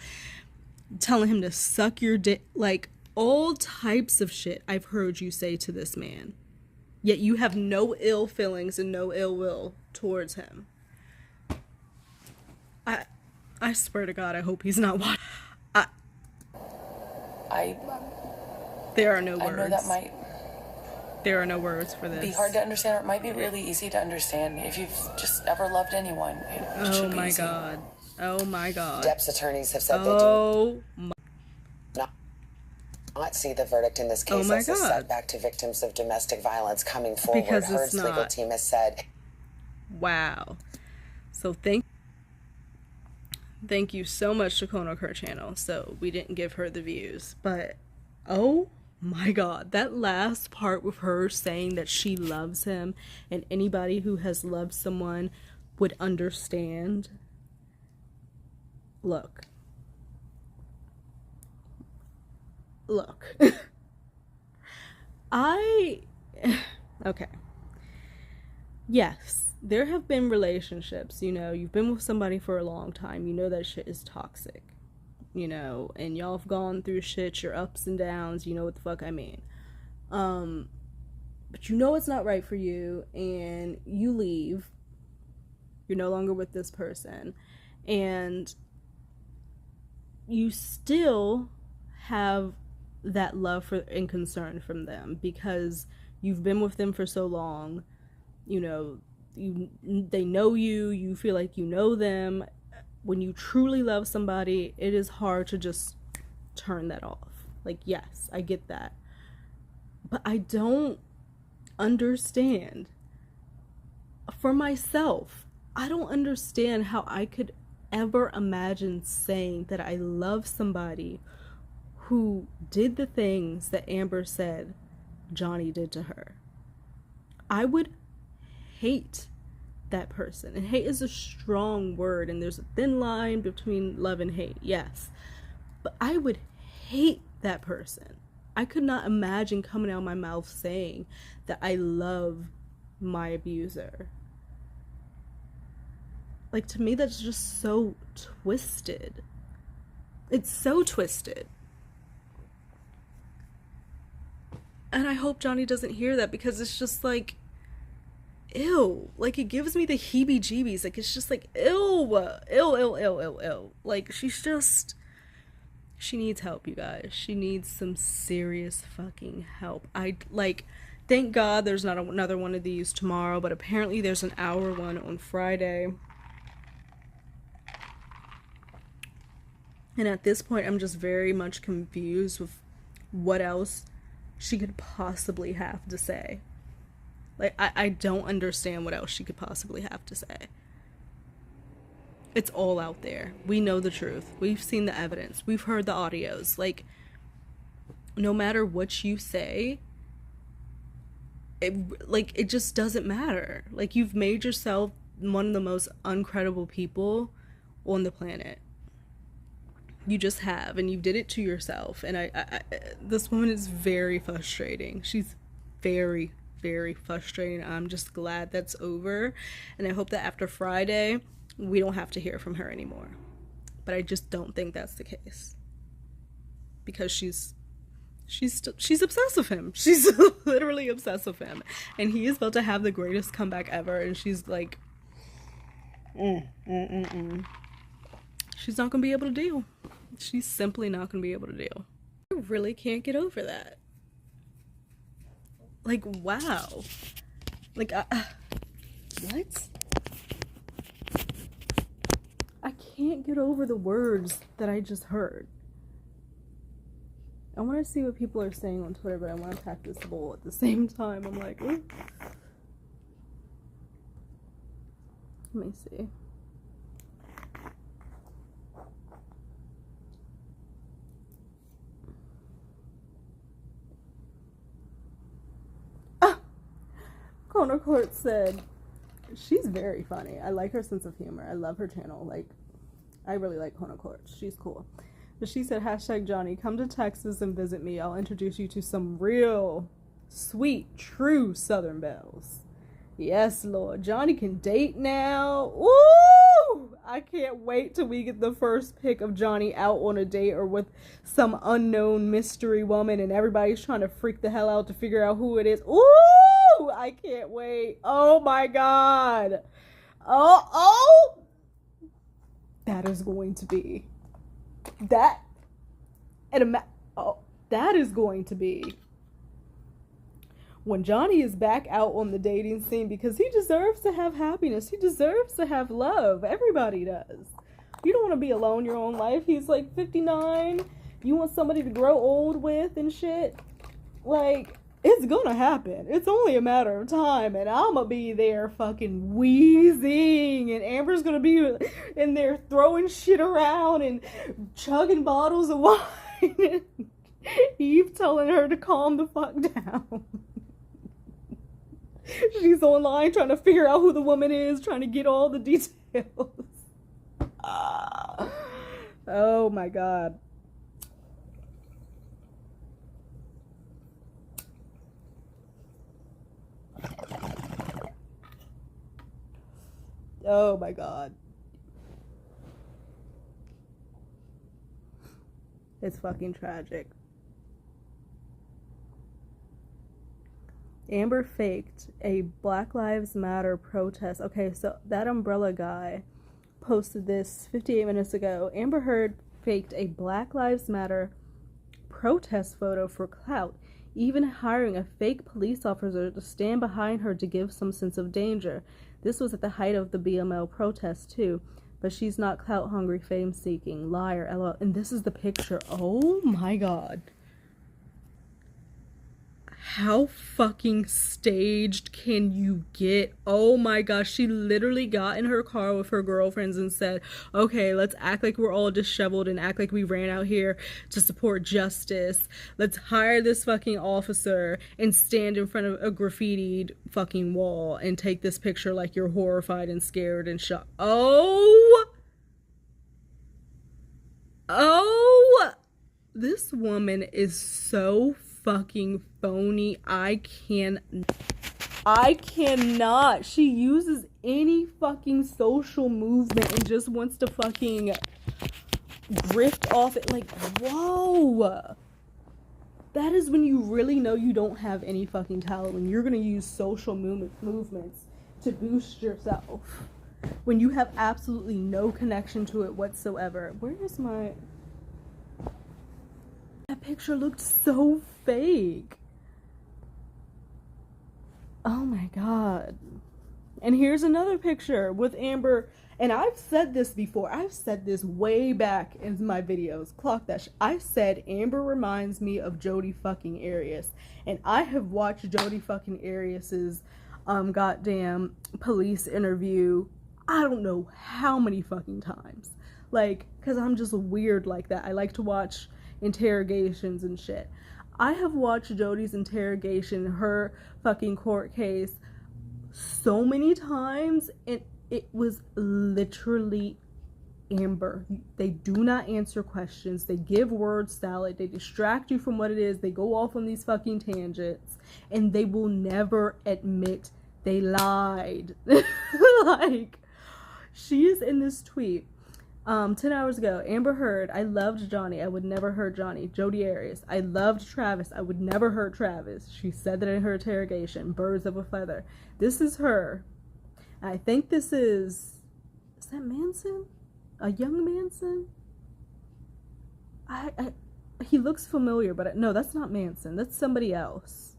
telling him to suck your dick, like all types of shit I've heard you say to this man. Yet you have no ill feelings and no ill will towards him. I swear to God, I hope he's not watching. There are no words. I know that might There are no words for this. be hard to understand, or it might be really easy to understand if you've just never loved anyone. It should be easy. God. Oh my God. Depp's attorneys have said Oh they do not see the verdict in this case as a setback to victims of domestic violence coming forward. Because it's Heard's legal team has said. Wow. So thank you so much to Kono Kerr channel. So we didn't give her the views, but oh my God, that last part with her saying that she loves him, and anybody who has loved someone would understand. Look. Okay. Yes, there have been relationships, you know, you've been with somebody for a long time, you know that shit is toxic, you know, and y'all have gone through shit, your ups and downs, you know what the fuck I mean. But you know it's not right for you, and you leave, you're no longer with this person, and you still have that love for and concern from them because you've been with them for so long, you know, they know you, you feel like you know them. When you truly love somebody, it is hard to just turn that off. Like, yes, I get that, but I don't understand for myself. I don't understand how I could ever imagine saying that I love somebody who did the things that Amber said Johnny did to her. I would hate that person. And hate is a strong word, and there's a thin line between love and hate, yes. But I would hate that person. I could not imagine coming out of my mouth saying that I love my abuser. Like, to me, that's just so twisted. It's so twisted. And I hope Johnny doesn't hear that, because it's just like, ew. Like, it gives me the heebie-jeebies. Like, it's just like, ew. Ew. Like, she needs help, you guys. She needs some serious fucking help. Thank God there's not another one of these tomorrow, but apparently there's an hour one on Friday. And at this point, I'm just very much confused with what else she could possibly have to say. Like, I don't understand what else she could possibly have to say. It's all out there. We know the truth. We've seen the evidence. We've heard the audios. Like, no matter what you say, it just doesn't matter. Like, you've made yourself one of the most uncredible people on the planet. You just have, and you did it to yourself. And this woman is very frustrating. She's very, very frustrating. I'm just glad that's over, and I hope that after Friday we don't have to hear from her anymore. But I just don't think that's the case, because she's obsessed with him. She's literally obsessed with him, and he is about to have the greatest comeback ever, and she's like, she's not gonna be able to deal. She's simply not gonna be able to deal. I really can't get over that. Like, wow. Like, what? I can't get over the words that I just heard. I want to see what people are saying on Twitter, but I want to pack this bowl at the same time. I'm like, ooh. Let me see. Connor Court said, she's very funny. I like her sense of humor. I love her channel. Like, I really like Connor Court. She's cool. But she said, hashtag Johnny, come to Texas and visit me. I'll introduce you to some real, sweet, true Southern belles. Yes, Lord. Johnny can date now. Woo! I can't wait till we get the first pic of Johnny out on a date or with some unknown mystery woman and everybody's trying to freak the hell out to figure out who it is. Ooh! I can't wait. Oh my God. Oh. that is going to be that that is going to be when Johnny is back out on the dating scene, because he deserves to have happiness. He deserves to have love. Everybody does. You don't want to be alone your own life. He's like 59. You want somebody to grow old with and shit. Like, it's gonna happen. It's only a matter of time, and I'm gonna be there fucking wheezing, and Amber's gonna be in there throwing shit around and chugging bottles of wine, and Eve telling her to calm the fuck down. She's online trying to figure out who the woman is, trying to get all the details. Oh my god. Oh my god. It's fucking tragic. Amber faked a Black Lives Matter protest. Okay, so that umbrella guy posted this 58 minutes ago. Amber Heard faked a Black Lives Matter protest photo for clout, even hiring a fake police officer to stand behind her to give some sense of danger. This was at the height of the BML protest too, but she's not clout hungry, fame seeking, liar, LOL. And this is the picture. Oh my god. How fucking staged can you get? Oh my gosh, she literally got in her car with her girlfriends and said, okay, let's act like we're all disheveled and act like we ran out here to support justice. Let's hire this fucking officer and stand in front of a graffitied fucking wall and take this picture like you're horrified and scared and shocked. Oh, this woman is so fucking phony. I cannot. She uses any fucking social movement and just wants to fucking grift off it. Like, whoa. That is when you really know you don't have any fucking talent, when you're gonna use social movements to boost yourself, when you have absolutely no connection to it whatsoever. Where is my... That picture looked so fake. Oh my god. And here's another picture with Amber. And I've said this before. I've said this way back in my videos. Clock that I said Amber reminds me of Jodi fucking Arias. And I have watched Jodi fucking Arias's goddamn police interview I don't know how many fucking times. Like, because I'm just weird like that. I like to watch interrogations and shit. I have watched Jodi's interrogation, her fucking court case, so many times, and it was literally Amber. They do not answer questions. They give word salad. They distract you from what it is. They go off on these fucking tangents, and they will never admit they lied. Like, she is in this tweet. 10 hours ago, Amber Heard, I loved Johnny. I would never hurt Johnny. Jodi Arias, I loved Travis. I would never hurt Travis. She said that in her interrogation. Birds of a feather. This is her. I think this is that Manson? A young Manson? He looks familiar, but no, that's not Manson. That's somebody else.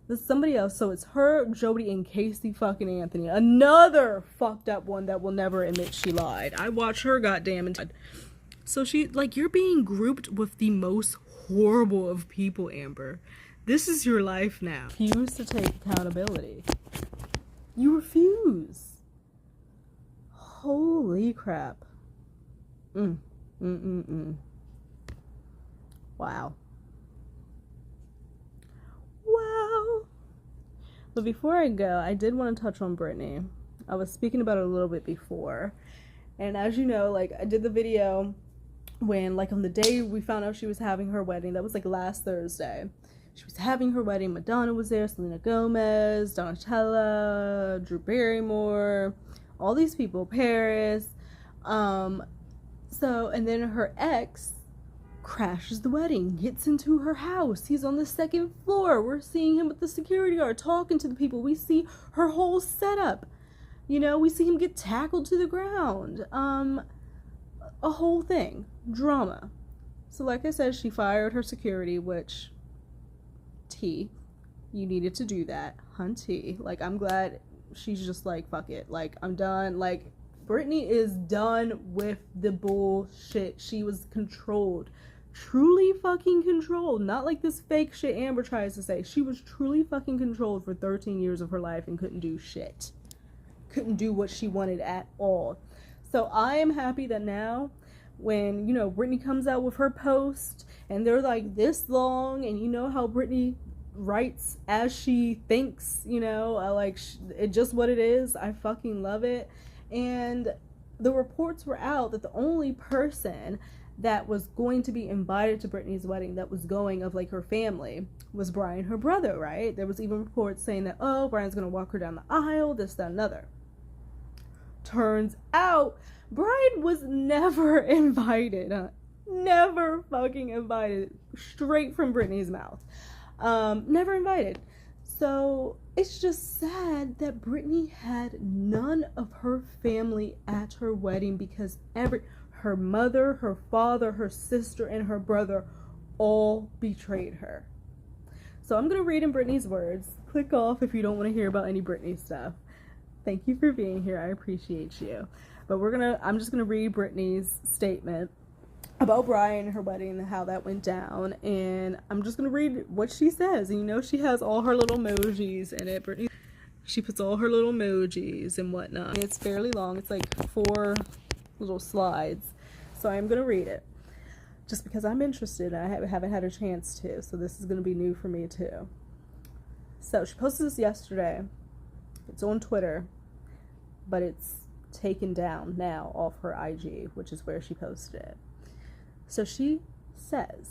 That's somebody else. So it's her, Jodi, and Casey fucking Anthony. Another fucked up one that will never admit she lied. I watch her goddamn. So she, like, you're being grouped with the most horrible of people, Amber. This is your life now. You refuse to take accountability. You refuse. Holy crap. Wow. But before I go, I did want to touch on Britney. I was speaking about it a little bit before. And as you know, like, I did the video when, like, on the day we found out she was having her wedding. That was, like, last Thursday. She was having her wedding. Madonna was there, Selena Gomez, Donatella, Drew Barrymore, all these people, Paris. And then her ex crashes the wedding, gets into her house. He's on the second floor. We're seeing him with the security guard talking to the people. We see her whole setup. You know, we see him get tackled to the ground. a whole thing. Drama. So like I said, she fired her security, which, T, you needed to do that, hunty. Like, I'm glad she's just like, fuck it. Like, I'm done. Like, Britney is done with the bullshit. She was controlled. Truly fucking controlled. Not like this fake shit Amber tries to say. She was truly fucking controlled for 13 years of her life and couldn't do shit. Couldn't do what she wanted at all. So I am happy that now, when, you know, Britney comes out with her post and they're like this long, and you know how Britney writes as she thinks, you know, like, it just what it is. I fucking love it. And the reports were out that the only person that was going to be invited to Britney's wedding, that was going, of like her family, was Brian, her brother, right? There was even reports saying that, oh, Brian's gonna walk her down the aisle, this, that, another. Turns out Brian was never invited. Never fucking invited. Straight from Britney's mouth. Never invited. So it's just sad that Britney had none of her family at her wedding, because her mother, her father, her sister, and her brother all betrayed her. So I'm going to read in Britney's words. Click off if you don't want to hear about any Britney stuff. Thank you for being here. I appreciate you. But I'm just going to read Britney's statement about Brian and her wedding and how that went down. And I'm just going to read what she says. And you know, she has all her little emojis in it. Britney, she puts all her little emojis and whatnot. And it's fairly long. It's like 4 little slides. So I'm going to read it. Just because I'm interested. I haven't had a chance to. So this is going to be new for me too. So she posted this yesterday. It's on Twitter. But it's taken down now off her IG, which is where she posted it. So she says,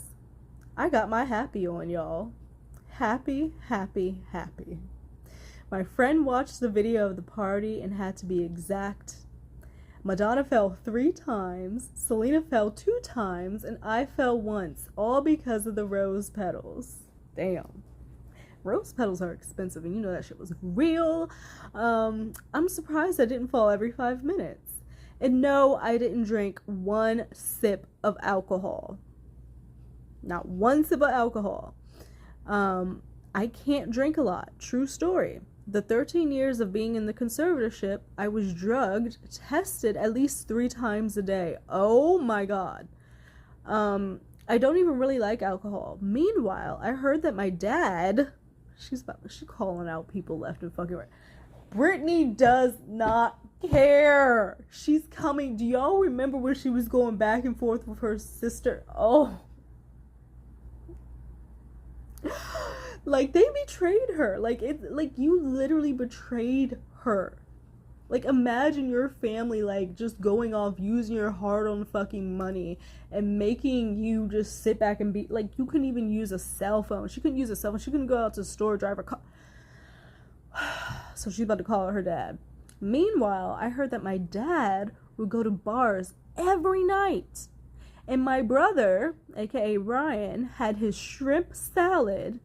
I got my happy on, y'all. Happy, happy, happy. My friend watched the video of the party and had to be exact. Madonna fell 3 times, Selena fell 2 times, and I fell once, all because of the rose petals. Damn. Rose petals are expensive, and you know that shit was real. I'm surprised I didn't fall every 5 minutes. And no, I didn't drink 1 sip of alcohol. Not 1 sip of alcohol. I can't drink a lot. True story. The 13 years of being in the conservatorship, I was drugged, tested at least 3 times a day. Oh my God. I don't even really like alcohol. Meanwhile, I heard that my dad... She's calling out people left and fucking right. Britney does not care. She's coming. Do y'all remember when she was going back and forth with her sister? Oh. Like, they betrayed her. Like, you literally betrayed her. Like, imagine your family, like, just going off, using your hard-earned fucking money and making you just sit back and be, like, you couldn't even use a cell phone. She couldn't use a cell phone. She couldn't go out to the store, drive her car. So she's about to call her dad. Meanwhile, I heard that my dad would go to bars every night. And my brother, aka Ryan, had his shrimp salad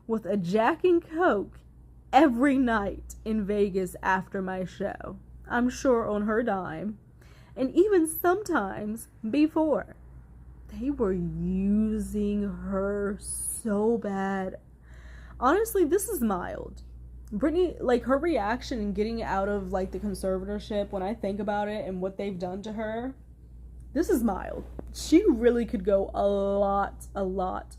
with a Jack and Coke every night in Vegas after my show. I'm sure on her dime. And even sometimes before. They were using her so bad. Honestly, this is mild. Britney, like, her reaction in getting out of, like, the conservatorship, when I think about it and what they've done to her, this is mild. She really could go a lot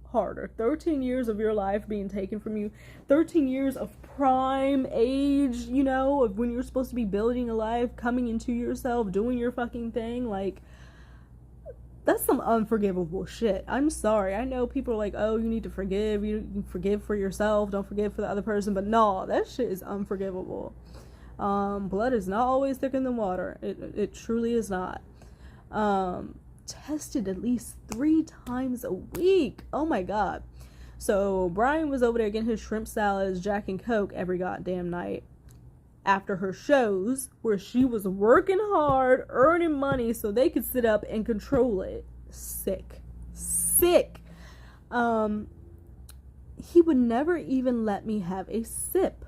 harder. 13 years of your life being taken from you. 13 years of prime age, you know, of when you're supposed to be building a life, coming into yourself, doing your fucking thing. Like, that's some unforgivable shit. I'm sorry. I know people are like, oh, you need to forgive. You forgive for yourself. Don't forgive for the other person. But no, that shit is unforgivable. Blood is not always thicker than water. It truly is not. Tested at least 3 times a week. Oh my God. So Brian was over there getting his shrimp salads, Jack and Coke every goddamn night after her shows, where she was working hard, earning money so they could sit up and control it. Sick. He would never even let me have a sip.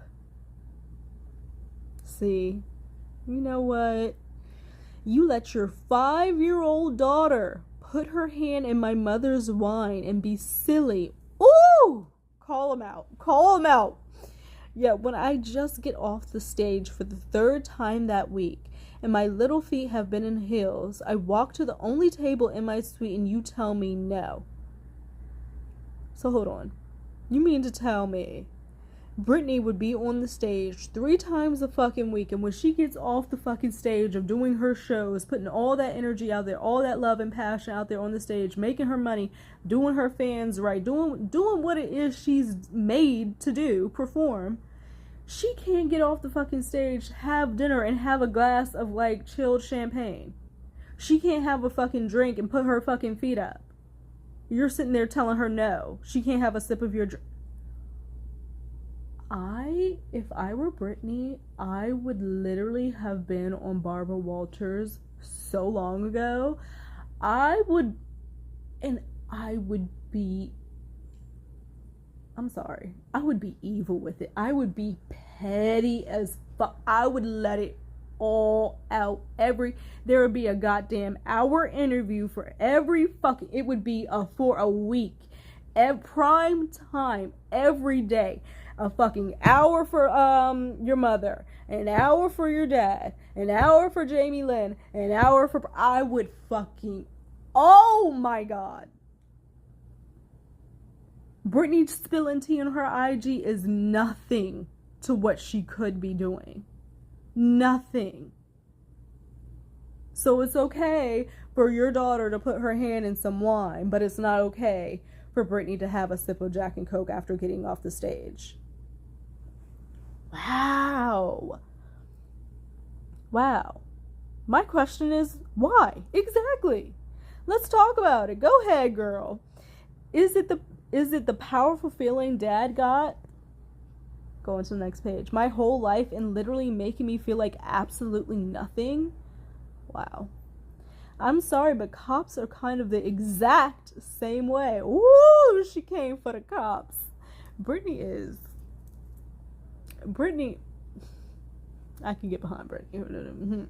See, you know what? You let your 5-year-old daughter put her hand in my mother's wine and be silly. Ooh! Call him out. Call him out. Yeah, when I just get off the stage for the 3rd time that week and my little feet have been in heels, I walk to the only table in my suite and you tell me no. So hold on. You mean to tell me Britney would be on the stage 3 times a fucking week, and when she gets off the fucking stage of doing her shows, putting all that energy out there, all that love and passion out there on the stage, making her money, doing her fans right, doing what it is she's made to do, perform, she can't get off the fucking stage, have dinner, and have a glass of, like, chilled champagne. She can't have a fucking drink and put her fucking feet up. You're sitting there telling her no. She can't have a sip of your drink. If I were Britney, I would literally have been on Barbara Walters so long ago. I would be evil with it. I would be petty as fuck. I would let it all out. There would be a goddamn hour interview for every fucking, it would be for a week. At prime time, every day. A fucking hour for your mother, an hour for your dad, an hour for Jamie Lynn, an hour for... I would fucking... Oh my God. Britney spilling tea on her IG is nothing to what she could be doing. Nothing. So it's okay for your daughter to put her hand in some wine, but it's not okay for Britney to have a sip of Jack and Coke after getting off the stage. Wow. My question is, why? Exactly. Let's talk about it. Go ahead, girl. Is it the powerful feeling Dad got? Going to the next page. My whole life and literally making me feel like absolutely nothing? Wow. I'm sorry, but cops are kind of the exact same way. Ooh, she came for the cops. Britney, I can get behind Britney.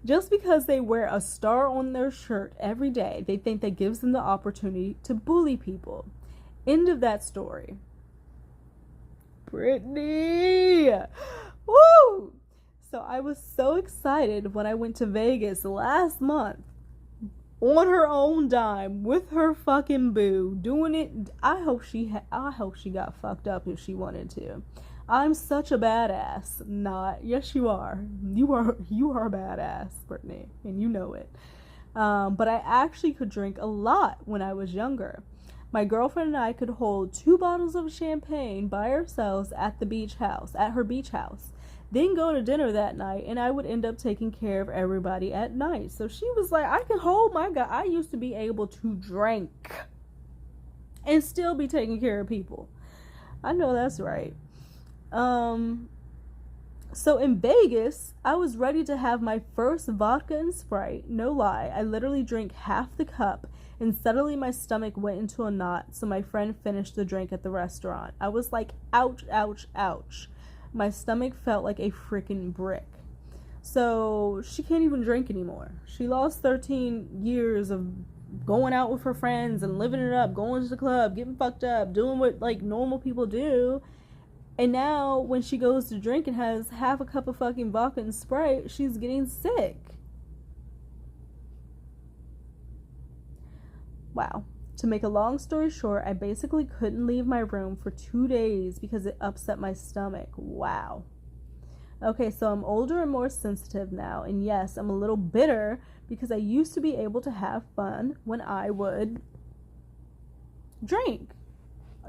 Just because they wear a star on their shirt every day, they think that gives them the opportunity to bully people. End of that story. Britney! Woo! So I was so excited when I went to Vegas last month on her own dime with her fucking boo doing it. I hope she got fucked up if she wanted to. I'm such a badass. Not. Yes, you are. You are a badass, Britney, and you know it. But I actually could drink a lot when I was younger. My girlfriend and I could hold 2 bottles of champagne by ourselves at her beach house. Then go to dinner that night, and I would end up taking care of everybody at night. So she was like, I can hold my guy. I used to be able to drink and still be taking care of people. I know that's right. So in Vegas, I was ready to have my first vodka and Sprite. No lie, I literally drank half the cup, and suddenly my stomach went into a knot, so my friend finished the drink at the restaurant. I was like, ouch, ouch, ouch. My stomach felt like a freaking brick. So she can't even drink anymore. She lost 13 years of going out with her friends and living it up, going to the club, getting fucked up, doing what like normal people do. And now when she goes to drink and has half a cup of fucking vodka and Sprite, she's getting sick. Wow. To make a long story short, I basically couldn't leave my room for 2 days because it upset my stomach. Wow. Okay, so I'm older and more sensitive now. And yes, I'm a little bitter because I used to be able to have fun when I would drink.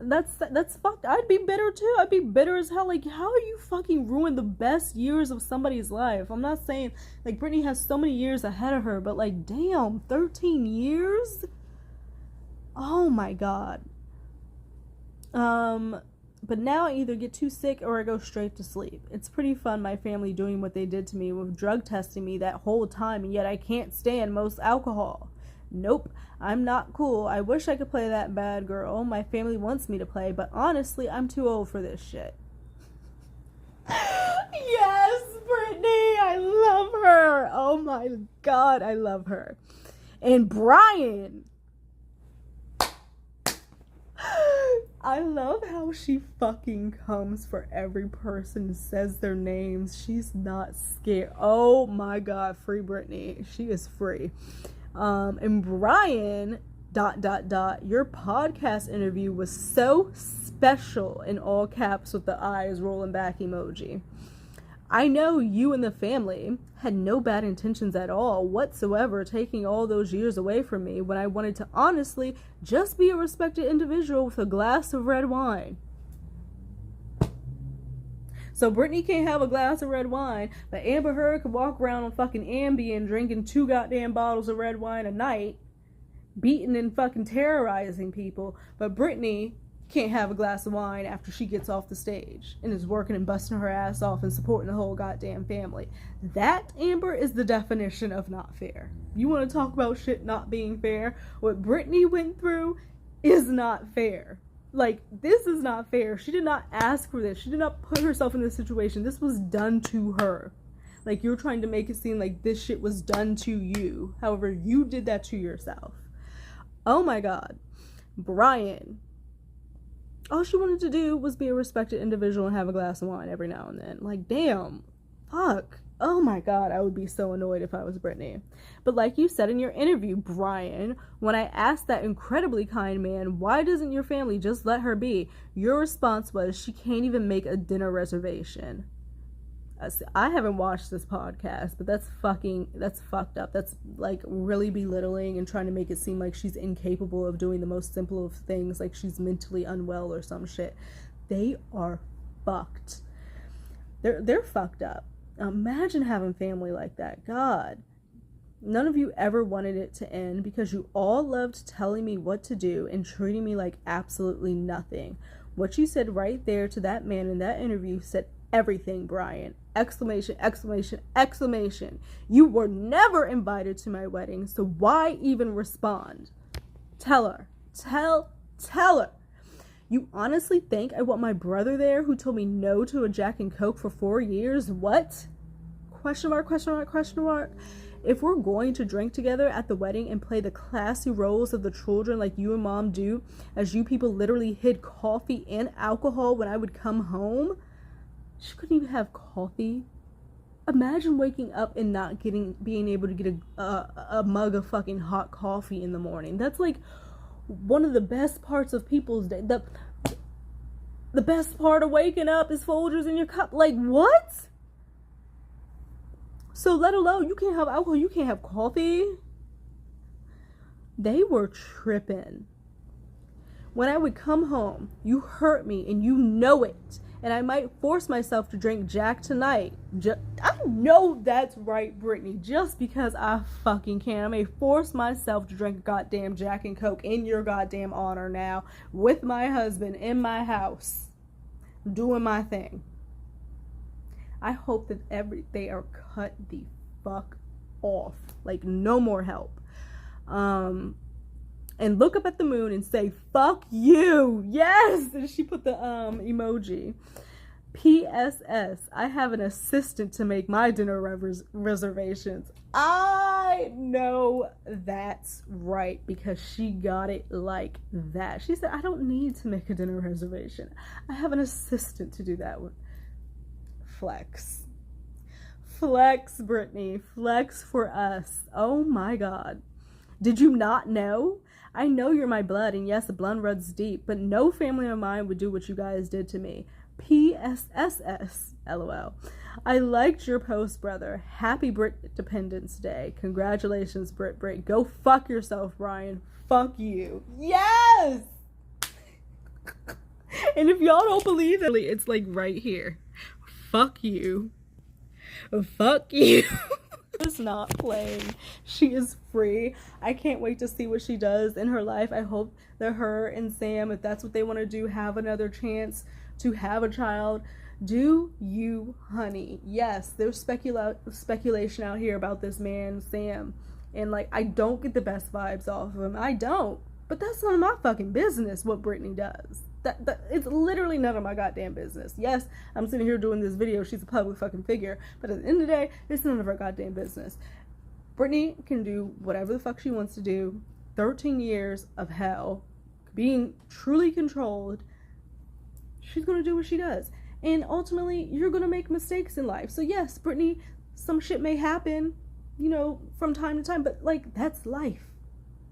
That's fucked. I'd be bitter too. I'd be bitter as hell. Like, how are you fucking ruin the best years of somebody's life? I'm not saying, like, Britney has so many years ahead of her, but like, damn, 13 years? Oh my God. But now I either get too sick or I go straight to sleep. It's pretty fun, my family doing what they did to me with drug testing me that whole time, and yet I can't stand most alcohol. Nope, I'm not cool. I wish I could play that bad girl. My family wants me to play, but honestly, I'm too old for this shit. Yes, Britney, I love her. Oh my God, I love her. And Brian, I love how she fucking comes for every person, says their names. She's not scared. Oh my God, free Britney. She is free. And Brian, ... your podcast interview was so special, in all caps with the eyes rolling back emoji. I know you and the family had no bad intentions at all whatsoever, taking all those years away from me when I wanted to honestly just be a respected individual with a glass of red wine. So Britney can't have a glass of red wine, but Amber Heard could walk around on fucking Ambien drinking 2 goddamn bottles of red wine a night, beating and fucking terrorizing people, but Britney can't have a glass of wine after she gets off the stage and is working and busting her ass off and supporting the whole goddamn family. That, Amber, is the definition of not fair. You want to talk about shit not being fair? What Britney went through is not fair. Like, this is not fair. She did not ask for this. She did not put herself in this situation. This was done to her. Like, you're trying to make it seem like this shit was done to you. However, you did that to yourself. Oh my God. Brian, all she wanted to do was be a respected individual and have a glass of wine every now and then. Like, damn. Fuck. Oh my God, I would be so annoyed if I was Britney. But like you said in your interview, Brian, when I asked that incredibly kind man, why doesn't your family just let her be? Your response was, she can't even make a dinner reservation. I haven't watched this podcast, but that's fucked up. That's like really belittling and trying to make it seem like she's incapable of doing the most simple of things, like she's mentally unwell or some shit. They are fucked. They're fucked up. Imagine having family like that. God. None of you ever wanted it to end because you all loved telling me what to do and treating me like absolutely nothing. What you said right there to that man in that interview said everything, Brian. Exclamation, exclamation, exclamation. You were never invited to my wedding, so why even respond? Tell her. Tell her. You honestly think I want my brother there who told me no to a Jack and Coke for 4 years? What? Question mark, question mark, question mark. If we're going to drink together at the wedding and play the classy roles of the children like you and Mom do, as you people literally hid coffee and alcohol when I would come home, she couldn't even have coffee. Imagine waking up and not being able to get a mug of fucking hot coffee in the morning. That's like one of the best parts of people's day. The best part of waking up is Folgers in your cup. Like, what? So let alone, you can't have alcohol, you can't have coffee. They were tripping. When I would come home, you hurt me and you know it. And I might force myself to drink Jack tonight. I know that's right, Britney. Just because I fucking can. I may force myself to drink a goddamn Jack and Coke in your goddamn honor now. With my husband in my house. Doing my thing. I hope that they are cut the fuck off. Like, no more help. And look up at the moon and say, fuck you. Yes. And she put the emoji. PSS. I have an assistant to make my dinner reservations. I know that's right because she got it like that. She said, I don't need to make a dinner reservation. I have an assistant to do that with. Flex. Flex, Britney. Flex for us. Oh my God. Did you not know? I know you're my blood, and yes, the blood runs deep, but no family of mine would do what you guys did to me. PSSS. LOL. I liked your post, brother. Happy Brit Dependence Day. Congratulations, Brit. Go fuck yourself, Brian. Fuck you. Yes! And if y'all don't believe it, it's like right here. Fuck you. Fuck you. Is not playing. She is free. I can't wait to see what she does in her life. I hope that her and Sam, if that's what they want to do, have another chance to have a child. Do you, honey? Yes, there's speculation out here about this man, Sam. And like, I don't get the best vibes off of him. I don't. But that's none of my fucking business what Britney does. That it's literally none of my goddamn business. Yes, I'm sitting here doing this video. She's a public fucking figure. But at the end of the day, it's none of her goddamn business. Britney can do whatever the fuck she wants to do. 13 years of hell. Being truly controlled. She's going to do what she does. And ultimately, you're going to make mistakes in life. So yes, Britney, some shit may happen, you know, from time to time. But, like, that's life.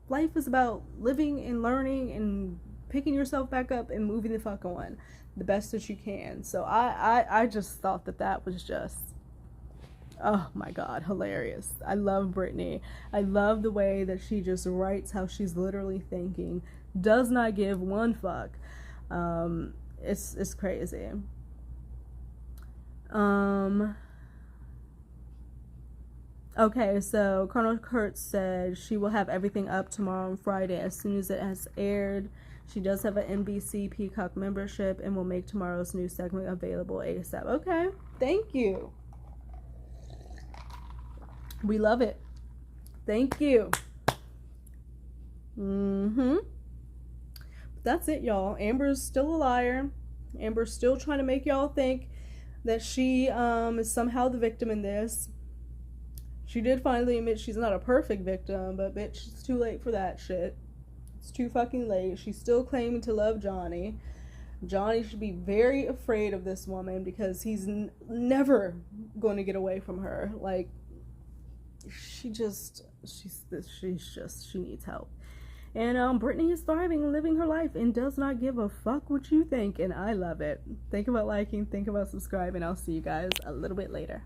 Life is about living and learning and picking yourself back up and moving the fuck on the best that you can. So I just thought that was just, oh my God, hilarious. I love Britney. I love the way that she just writes how she's literally thinking. Does not give one fuck. It's crazy. Okay, so Colonel Kurtz said she will have everything up tomorrow on Friday as soon as it has aired. She does have an NBC Peacock membership and will make tomorrow's new segment available ASAP. Okay, thank you. We love it. Thank you. That's it, y'all. Amber's still a liar. Amber's still trying to make y'all think that she is somehow the victim in this. She did finally admit she's not a perfect victim, but bitch, it's too late for that shit. It's too fucking late. She's still claiming to love Johnny. Johnny should be very afraid of this woman because he's never going to get away from her. Like, she needs help. And Britney is thriving and living her life and does not give a fuck what you think, and I love it. Think about liking, think about subscribing. I'll see you guys a little bit later.